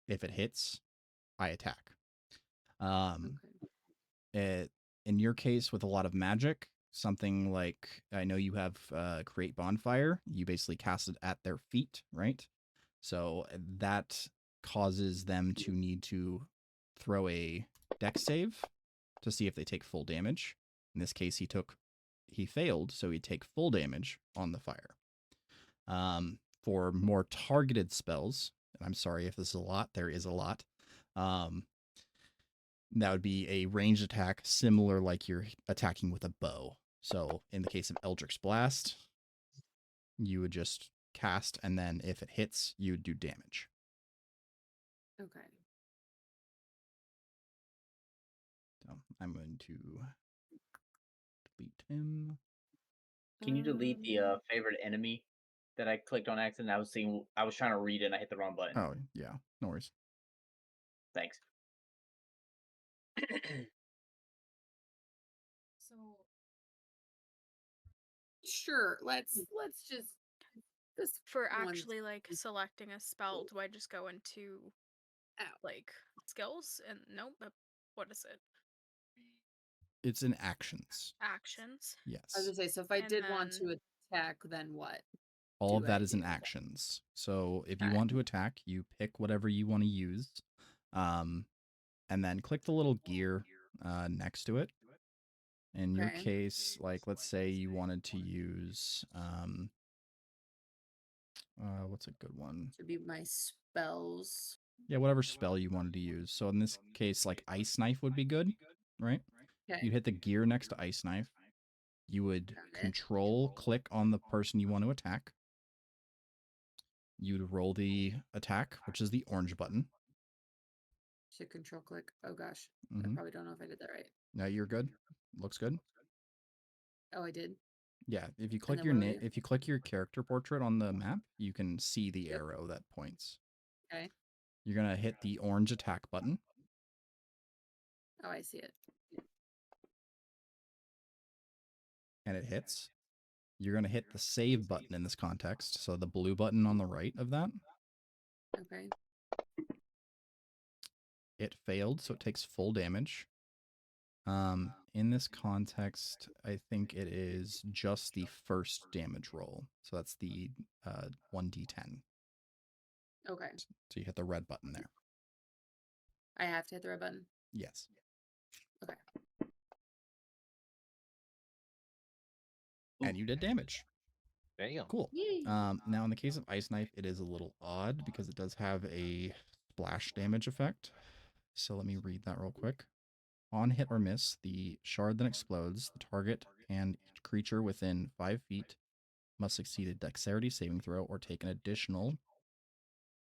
if it hits, I attack. Okay. It, in your case, with a lot of magic, something like I know you have create bonfire, you basically cast it at their feet, right? So that causes them to need to throw a dex save to see if they take full damage. In this case, he failed, so he'd take full damage on the fire. For more targeted spells, and I'm sorry if this is a lot, there is a lot. That would be a ranged attack, similar like you're attacking with a bow. So in the case of Eldritch Blast, you would just cast, and then if it hits, you would do damage. Okay. So I'm going to delete him. Can you delete the favorite enemy that I clicked on accident. I was trying to read it and I hit the wrong button. Oh, yeah. No worries. Thanks. So sure, let's just this For one's actually like selecting a spell, do I just go into out. like skills and nope, what is it? It's in actions. Actions. I was Yes. gonna say, so if I And did want then- to attack, then what? All of do that I is in do? actions. So if you Got it. want to attack, you pick whatever you want to use, and then click the little gear next to it. In your Okay. case, like let's say you wanted to use what's a good one? Should be my spells. Yeah, whatever spell you wanted to use. So in this case, like Ice Knife would be good, right? Okay. You'd hit the gear next to Ice Knife. You would Got it. control click on the person you want to attack. You'd roll the attack, which is the orange button. Should control click. Oh gosh. I Mhm. probably don't know if I did that right. Now you're good. Looks good. Oh, I did. Yeah, if you click then your what do I name, do? if you click your character portrait on the map, you can see the Yep. arrow that points. Okay. You're gonna hit the orange attack button. Oh, I see it. And it hits. You're going to hit the save button in this context. So the blue button on the right of that. Okay. It failed, so it takes full damage. In this context, I think it is just the first damage roll. So that's the 1d10. Okay. So you hit the red button there. I have to hit the red button. Yes. Okay. And you did damage. Damn. Cool. Yay. Now in the case of Ice Knife, it is a little odd because it does have a splash damage effect. So let me read that real quick. On hit or miss, the shard then explodes. The target and each creature within 5 feet must succeed a dexterity saving throw or take an additional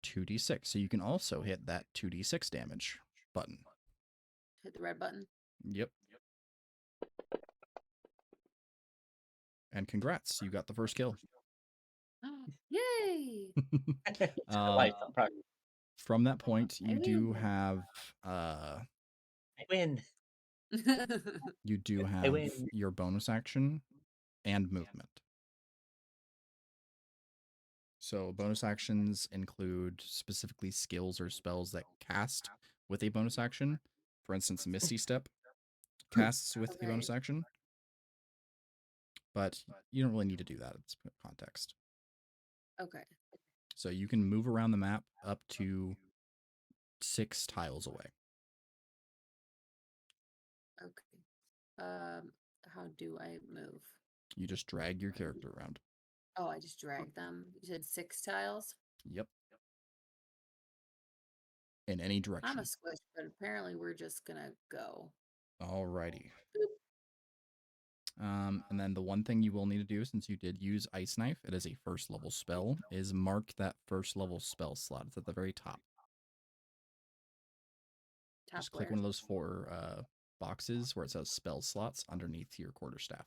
2d6. So you can also hit that 2d6 damage button. Hit the red button. Yep. And congrats, you got the first kill. Yay. Life, I'm proud. From that point, I you do win. have I win. win. your bonus action and movement. So bonus actions include specifically skills or spells that cast with a bonus action. For instance, Misty Step casts with a bonus Okay. action. But you don't really need to do that in this context. Okay. So you can move around the map up to 6 tiles away. Okay. How do I move? You just drag your character around. Oh, I just dragged them. You said 6 tiles? Yep. In any I'm direction. a squish, but apparently we're just gonna go. Alrighty. Boop. And then the one thing you will need to do, since you did use Ice Knife, it is a first level spell, is mark that first level spell slot. It's at the very top. Top Just click where? one of those 4 boxes where it says spell slots underneath your quarterstaff.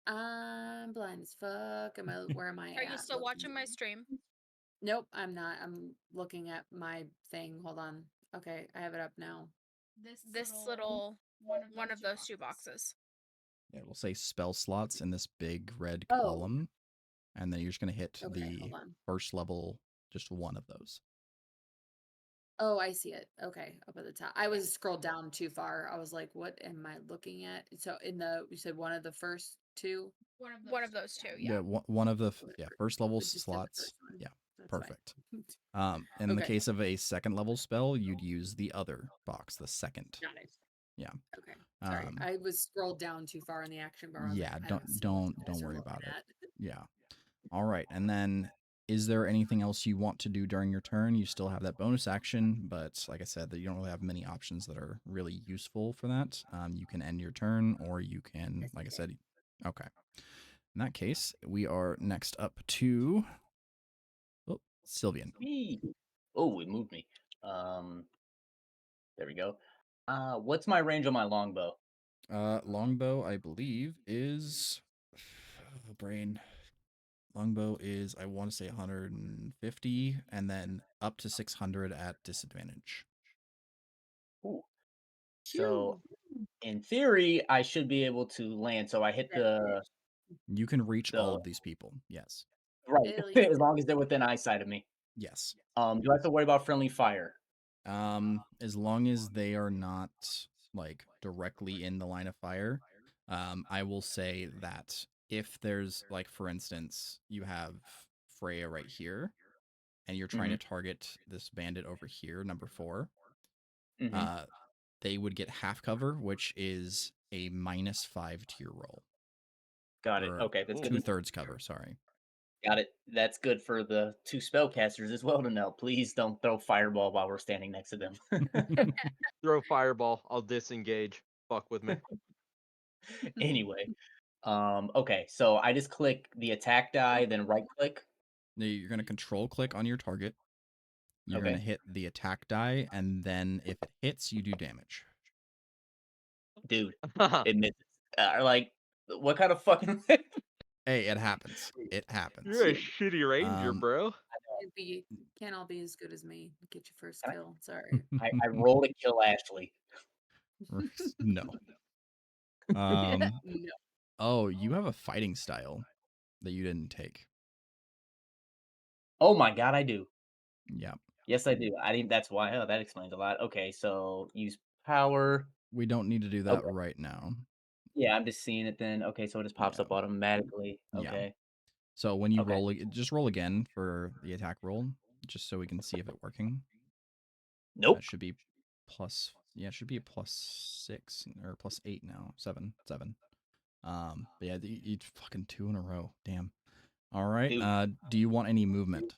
I'm blind as fuck. Where am I Are you at? still watching my Looking. stream? Nope, I'm not. I'm looking at my thing. Hold on. Okay, I have it up now. This little one of those 2 boxes. Yeah, it will say spell slots in this big red Oh. column. And then you're just going to hit Okay, the hold on. first level, just one of those. Oh, I see it. Okay, up at the top. I was scrolled down too far. I was like, what am I looking at? So you said one of the first 2? One of those 2, yeah. One of the first level We just did the slots. first one. Yeah, That's fine. perfect. In the Okay. case of a second level spell, you'd use the other box, the second. Got it. Yeah. Okay. Sorry, I was scrolled down too far in the action bar. I was Yeah, like, I don't see what you guys are worry looking about it. at. Yeah. All right. And then is there anything else you want to do during your turn? You still have that bonus action, but like I said, that you don't really have many options that are really useful for that. You can end your turn, or you can, Yes, like I okay. said, okay. In that case, we are next up to Sylvian. Me. Oh, it moved me. There we go. What's my range on my longbow? Longbow, I believe, is brain. Longbow is, I want to say 150, and then up to 600 at disadvantage. Ooh. So Phew. in theory, I should be able to land. So I hit That bitch. You can reach all the of these people. Yes. right Hell yeah. as long as they're within eyesight of me. Yes. Do I have to worry about friendly fire? As long as they are not like directly in the line of fire, I will say that if there's like, for instance, you have Freya right here, and you're trying hmm to target this bandit over here, number 4, hmm they would get half cover, which is a -5 to your roll, Got it. or Okay, that's good. 2/3 cover. Sorry. Got it. That's good for the 2 spellcasters as well to know. Please don't throw fireball while we're standing next to them. Throw fireball. I'll disengage. Fuck with me. Anyway, okay, so I just click the attack die, then right click. Now you're going to control click on your target. You're going to Okay, hit the attack die, and then if it hits, you do damage. dude, it misses. Like, what kind of fucking? Hey, it happens. It You're happens. a shitty ranger, Um, bro. Can't all be as good as me. Get your first I, kill. Sorry. I rolled to kill Ashley. no. No. Oh, you have a fighting style that you didn't take. Oh my god, I do. Yeah. Yes, I do. I didn't. That's why. Oh, that explains a lot. Okay, so use power. We don't need to do that Okay, right now. yeah, I'm just seeing it then. Okay, so it just pops Yeah. up automatically. Yeah. Okay, So when you okay. roll, just roll again for the attack roll, just so we can see if it's working. That Nope. should be plus. Yeah, it should be a +6 or +8 now. 7, 7. But yeah, you fucking 2 in a row. Damn. All right. Dude, Do you want any movement?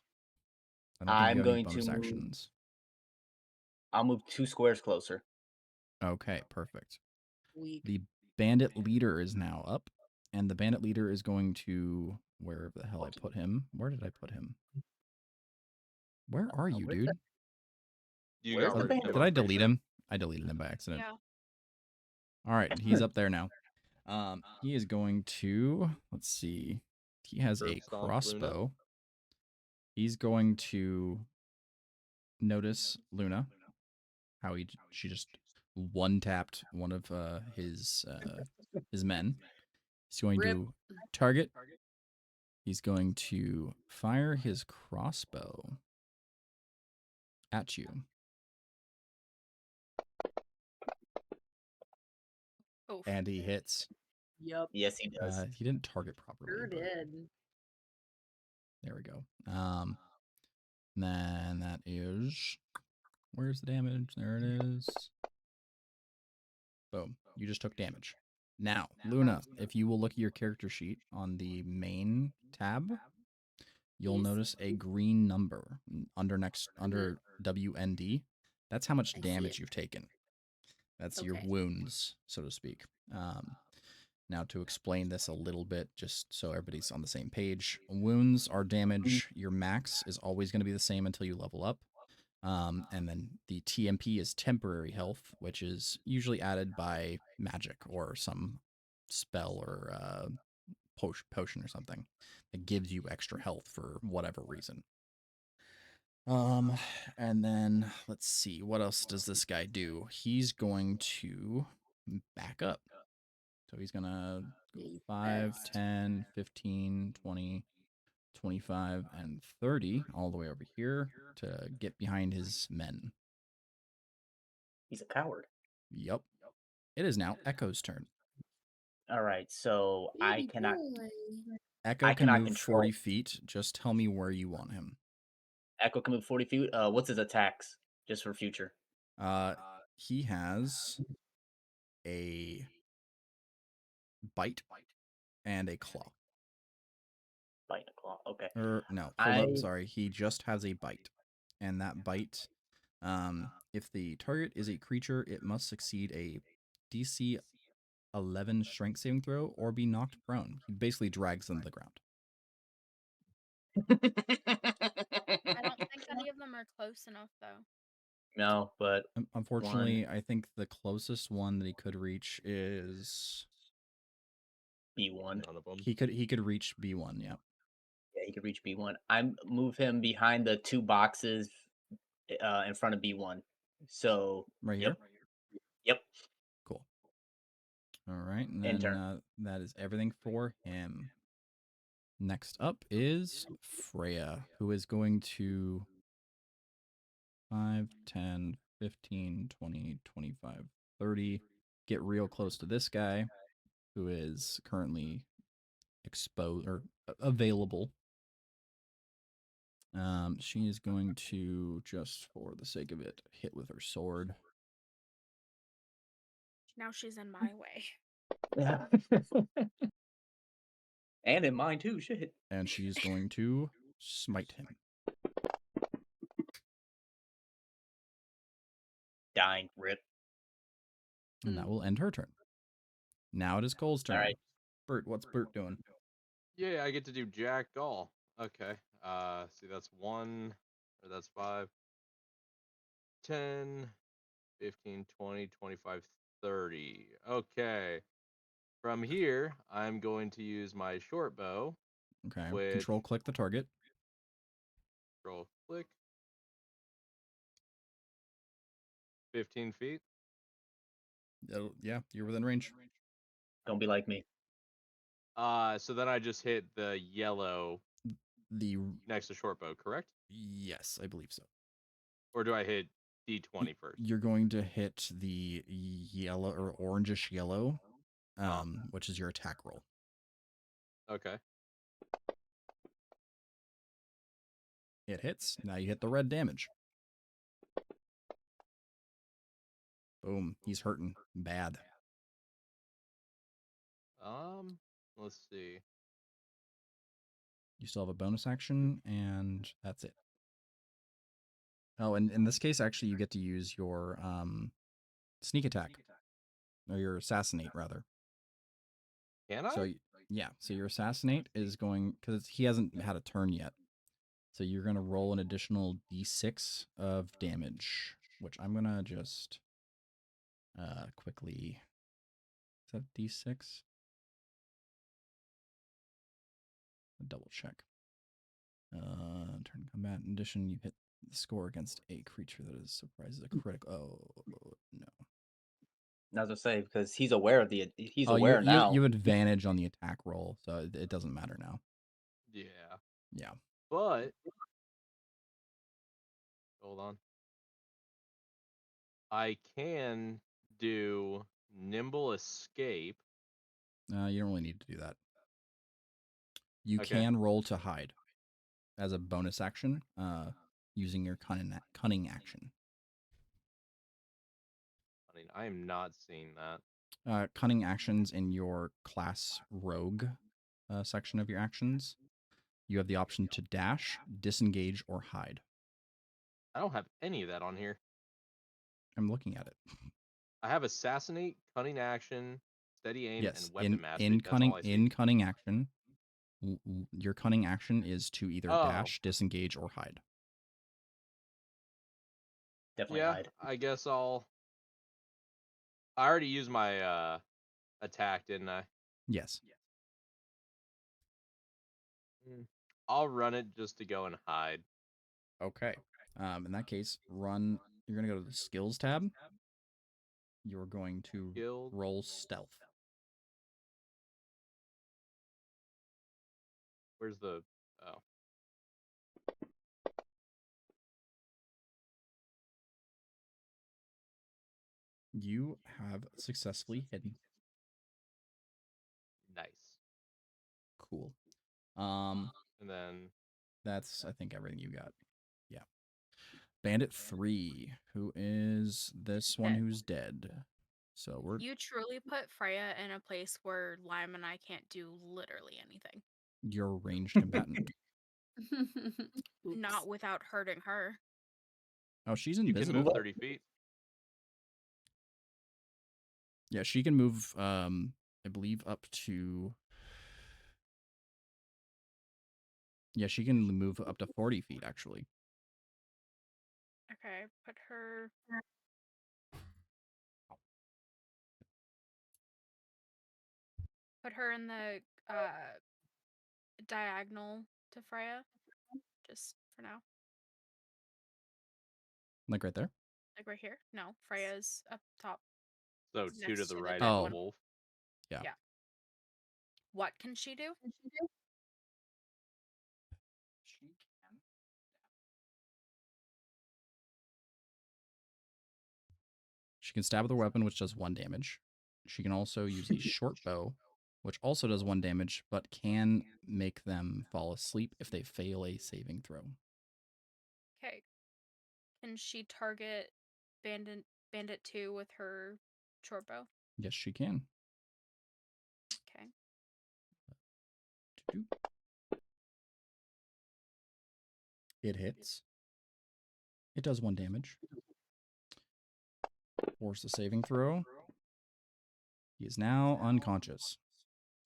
I don't think you I'm have any going to bonus move. actions. I'll move 2 squares closer. Okay, perfect. Weak. The bandit leader is now up, and the bandit leader is going to, wherever the hell I put him. Where did I put him? Where are you, Where's that? dude? You Where's got the rid of bandit? him, Did I'm I pretty delete sure. him? I deleted him by accident. Yeah. All right, he's up there now. He is going to, let's see. He has Curb a stomp Luna. crossbow. He's going to notice Luna, how she just one tapped one of his men. He's going Rip. to target. He's going to fire his crossbow at you. Oof. And he hits. Yup. Yes, he does. He didn't target properly. Sure But did. there we go. Then that is, where's the damage? There it is. Boom. You just took damage. Now, Luna, if you will look at your character sheet on the main tab, you'll Yes. notice a green number under WND. That's how much I see damage it. you've taken. That's your Okay. wounds, so to speak. Now, to explain this a little bit, just so everybody's on the same page, wounds are damage. Your max is always going to be the same until you level up. And then the TMP is temporary health, which is usually added by magic or some spell or potion or something that gives you extra health for whatever reason. And then let's see, what else does this guy do? He's going to back up. So he's going to go Be 5, fast. 10, 15, 20, 25, and 30 all the way over here to get behind his men. He's a coward. Yep. It is now Echo's turn. All right, so Baby boy. Echo I can cannot move control. 40 feet. Just tell me where you want him. Echo can move 40 feet. What's his attacks? Just for future. He has a bite and a claw. Bite and claw. Okay. Or no, hold up. Sorry. He just has a bite. And that bite, if the target is a creature, it must succeed a DC 11 strength saving throw or be knocked prone. He basically drags them to the ground. I don't think any of them are close enough though. No, but Unfortunately, I think the closest one that he could reach is B1. None of them. he could reach B1. Yeah. Yeah, he could reach B1. I move him behind the 2 boxes in front of B1. So, Right yep. here. Yep. Cool. All right, and End then turn. that is everything for him. Next up is Freya, who is going to 5, 10, 15, 20, 25, 30 get real close to this guy who is currently exposed or available. She is going to, just for the sake of it, hit with her sword. Now she's in my way. Yeah. And in mine too, shit. And she's going to smite him. Dying, rip. And that will end her turn. Now it is Cole's turn. All right. Bert, what's Bert doing? Yeah, I get to do jack all. Okay. See, that's 1, or that's 5, 10, 15, 20, 25, 30. Okay. From here, I'm going to use my short bow, Okay. which Control click the target. control click 15 feet. Yeah, you're within range. Don't be like me. So then I just hit the yellow The next to short bow, correct? yes, I believe so. Or do I hit D20 first? You're going to hit the yellow or orangish yellow, which is your attack roll. Okay. It hits. Now you hit the red damage. Boom. He's hurting bad. Let's see. You still have a bonus action, and that's it. Oh, and in this case, actually, you get to use your sneak attack, or your assassinate, rather. Can I? So, yeah, so your assassinate is going, because he hasn't had a turn yet. So you're going to roll an additional d6 of damage, which I'm going to just quickly, is that d6? Double check. Turn combat. In addition, you hit the score against a creature that is surprised as a critical. Oh, no. As I say, because he's aware of he's Oh, aware now. you have advantage on the attack roll, so it doesn't matter now. Yeah. Yeah. But hold on. I can do nimble escape. You don't really need to do that. You Okay. can roll to hide as a bonus action, using your cunning action. I mean, I am not seeing that. Cunning actions in your class rogue section of your actions. You have the option to dash, disengage, or hide. I don't have any of that on here. I'm looking at it. I have assassinate, cunning action, steady aim, Yes, and weapon mastery. in That's all I see. cunning action, your cunning action is to either dash, disengage, or hide. Definitely Yeah, hide. I guess I already used my attack, didn't I? Yes. I'll run it just to go and hide. Okay. In that case, run. You're gonna go to the skills tab. You're going to Guild. roll stealth. Where's the? Oh, You have successfully hidden. nice. Cool. And then That's, I think, everything you got. Yeah. Bandit 3, who is this one Okay. who's dead. So we're You truly put Freya in a place where Lime and I can't do literally anything. your ranged combatant. Not without hurting her. Oh, she's you can invisible. move 30 feet. Yeah, she can move, I believe, up to... Yeah, she can move up to 40 feet, actually. Okay, put her. Put her in the diagonal to Freya, just for now. Like right there? Like right here? No, Freya's up top. So 2 to Next the to the right dead of Oh. the one. wolf. Yeah. Yeah. What can she do? She can stab with her weapon, which does 1 damage. She can also use a short bow, which also does 1 damage, but can make them fall asleep if they fail a saving throw. Okay. Can she target Bandit 2 with her short bow? Yes, she can. Okay. It hits. It does 1 damage. Force the saving throw. He is now unconscious.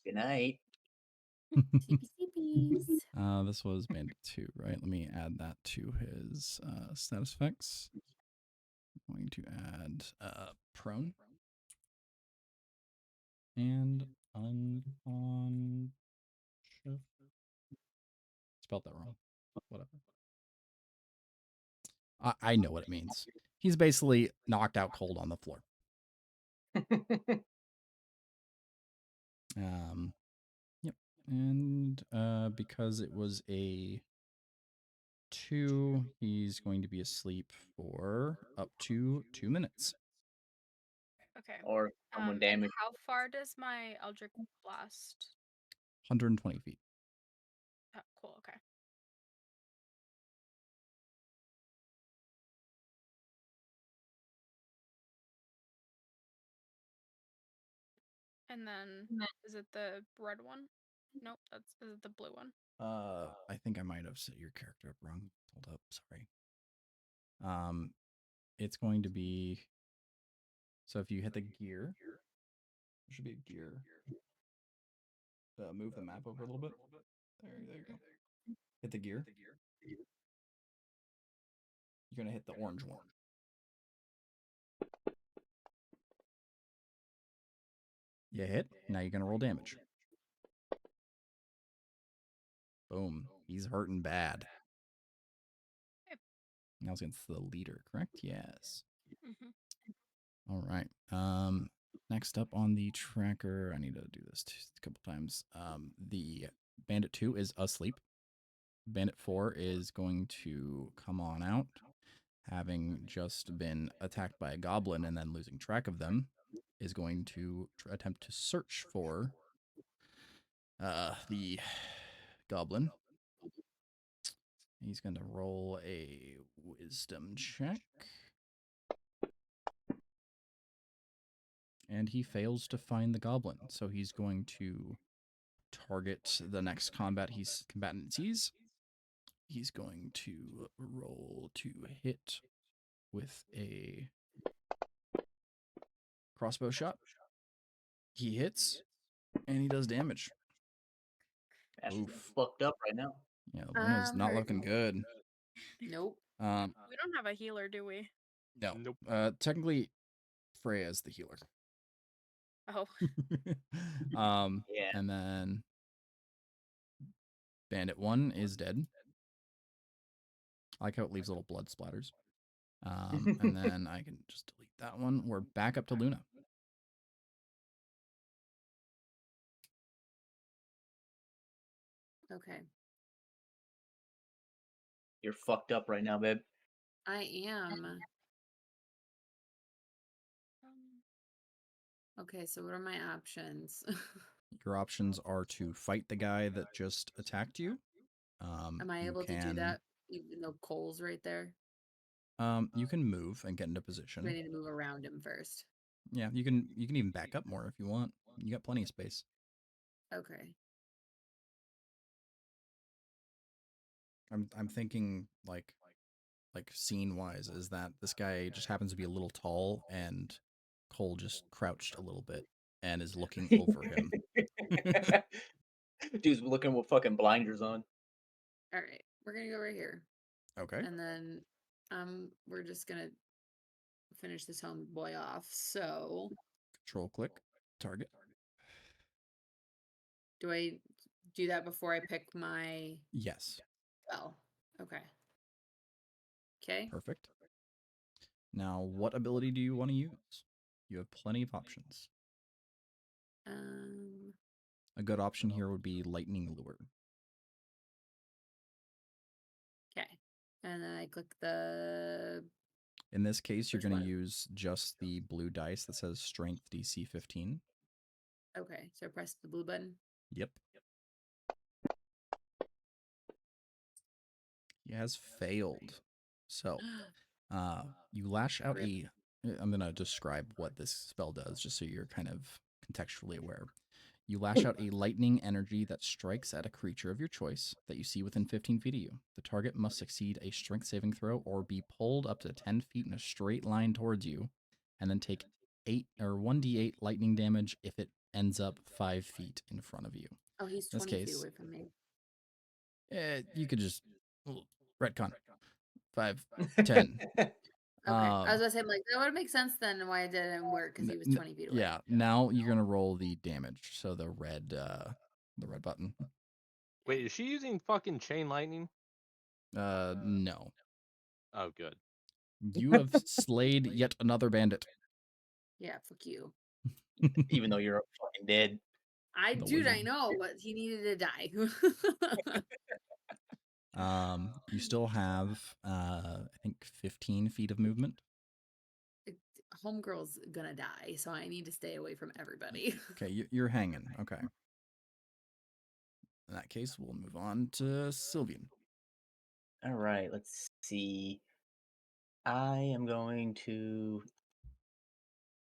Good night. Sleepy sleepies. This was Bandit 2, right? Let me add that to his status effects. I'm going to add prone and unconscious. Spelled that wrong. Whatever. I know what it means. He's basically knocked out cold on the floor. Yep. And because it was a 2, he's going to be asleep for up to 2 minutes. Okay. Or someone And damaged. how far does my Eldritch Blast? 120 feet. Oh, cool. Okay. And then is it the red one? Nope, is it the blue one? I think I might have set your character up wrong. Hold up, sorry. It's going to be, so if you hit the gear, there should be a gear. Move the map over a little bit. There you go. Hit the gear. You're gonna hit the orange one. You hit. Now you're gonna roll damage. Boom. He's hurting bad. Yep. Now it's against the leader, correct? Yes. Mm-hmm. All right. Next up on the tracker, I need to do this a couple times. The Bandit 2 is asleep. Bandit 4 is going to come on out, having just been attacked by a goblin and then losing track of them, is going to attempt to search for the goblin. He's going to roll a wisdom check. And he fails to find the goblin, so he's going to target the next combatant sees. He's going to roll to hit with a crossbow shot. He hits, and he does damage. Ashton's Oof. fucked up right now. Yeah, Luna's not looking good. Nope. We don't have a healer, do we? No. Nope. Technically, Freya's the healer. Oh. Yeah. And then Bandit 1 is dead. I like how it leaves little blood splatters. And then I can just delete that one. We're back up to Luna. Okay. You're fucked up right now, babe. I am. Okay, so what are my options? Your options are to fight the guy that just attacked you. Am I You able to do can- that even though Cole's right there? You can move and get into Do I position. need to move around him first? Yeah, you can even back up more if you want. You got plenty of space. Okay. I'm thinking like scene wise is that this guy just happens to be a little tall and Cole just crouched a little bit and is looking over him. Dude's looking with fucking blinders on. All right. We're going to go right here. Okay. And then We're just gonna finish this homeboy off. So Control click target. do I do that before I pick my Yes. spell? Okay. Okay. Perfect. Now, what ability do you want to use? You have plenty of options. A good option here would be Lightning Lure. Okay. And then I click the In this case, you're First going to one. use just the blue dice that says Strength DC 15. Okay, so I press the blue button. Yep. He has failed. So, you lash out Rip. I'm going to describe what this spell does just so you're kind of contextually aware. You lash out a lightning energy that strikes at a creature of your choice that you see within 15 feet of you. The target must succeed a strength saving throw or be pulled up to 10 feet in a straight line towards you, and then take 1d8 lightning damage if it ends up 5 feet in front of you. Oh, he's In this 20 feet case, away from me. you could just retcon 5, 10. Okay. I was gonna say, like, that would make sense then why it didn't work because he was 20 feet away. Yeah, now you're gonna roll the damage. So the red button. Wait, is she using fucking chain lightning? No. Oh, good. You have slayed yet another bandit. Yeah, fuck you. Even though you're fucking dead. The Dude, I wizard. know, but he needed to die. You still have I think 15 feet of movement. Homegirl's gonna die, so I need to stay away from everybody. Okay, you're hanging. Okay. In that case, we'll move on to Sylvian. All right, let's see. I am going to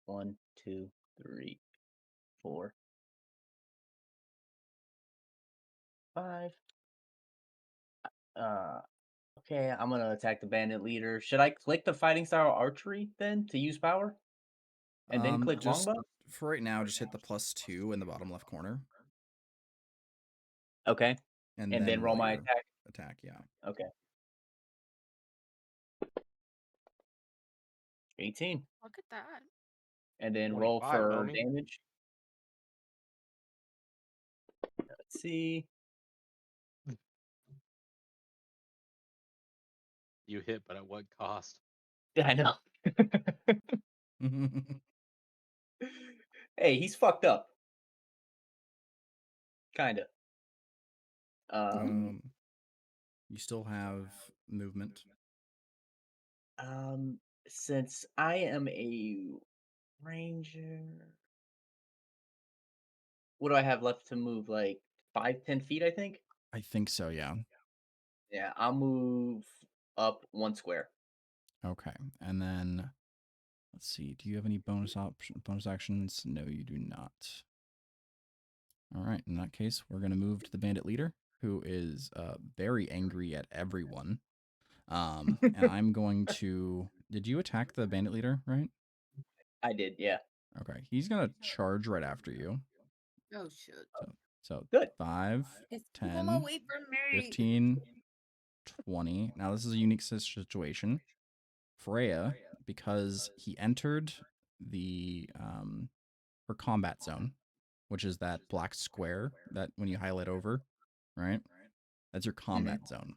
1, 2, 3, 4, 5. Okay, I'm gonna attack the bandit leader. Should I click the fighting style archery then to use power? And then click Just longbow? for right now, just hit the +2 in the bottom left corner, Okay. and And then roll roll my your attack. attack. Yeah. Okay. 18. Look at that. And then roll 25, for homie. damage. Let's see. You hit, but at what cost? I know. Hey, he's fucked up. Kinda. You still have movement. Since I am a ranger, what do I have left to move? Like 5, 10 feet, I think. I think so. Yeah. Yeah, I'll move up 1 square. Okay, and then let's see. Do you have any bonus actions? No, you do not. All right. In that case, we're gonna move to the bandit leader, who is very angry at everyone. And I'm going to. Did you attack the bandit leader? Right. I did, yeah. Okay. He's gonna charge right after you. Oh shit. So Good. 5, Keep him 10, away from me. 15, 20. Now this is a unique situation. Freya, because he entered the her combat zone, which is that black square that when you highlight over, right? That's your combat zone.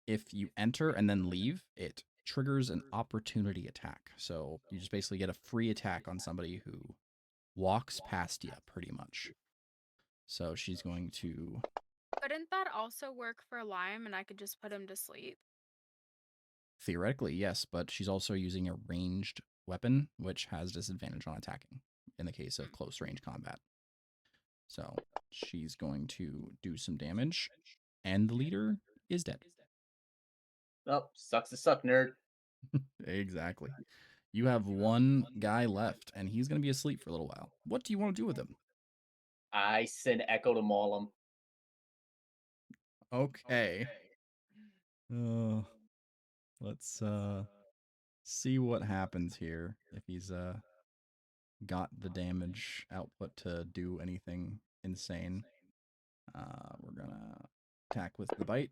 If you enter and then leave, it triggers an opportunity attack. So you just basically get a free attack on somebody who walks past you, pretty much. So she's going to. Couldn't that also work for Lime and I could just put him to sleep? Theoretically, yes, but she's also using a ranged weapon, which has disadvantage on attacking in the case of close range combat. So she's going to do some damage, and the leader is dead. Oh, sucks to suck, nerd. Exactly. You have one guy left, and he's going to be asleep for a little while. What do you want to do with him? I send Echo to maul him. Okay. Let's see what happens here if he's got the damage output to do anything insane. We're gonna attack with the bite.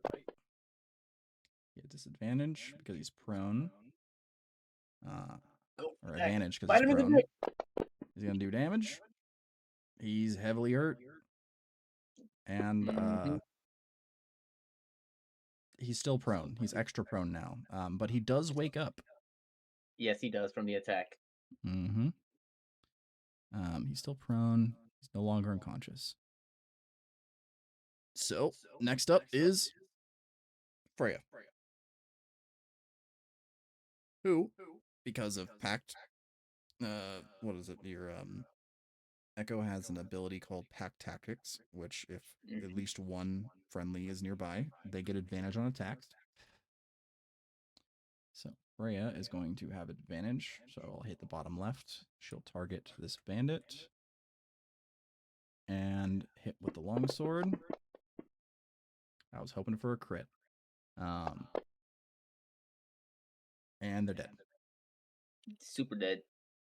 He had disadvantage because he's prone. Or Attack. advantage because Bite he's him in the prone. dick. He's gonna do damage. He's heavily hurt. And he's still prone. He's extra prone now. But he does wake up. Yes, he does from the attack. Mm-hmm. He's still prone. He's no longer unconscious. So next up is Freya, who, because of Pact, what is it? Your Echo has an ability called Pact Tactics, which if at least one friendly is nearby, they get advantage on attacks. So Freya is going to have advantage. So I'll hit the bottom left. She'll target this bandit and hit with the longsword. I was hoping for a crit. And they're dead. Super dead.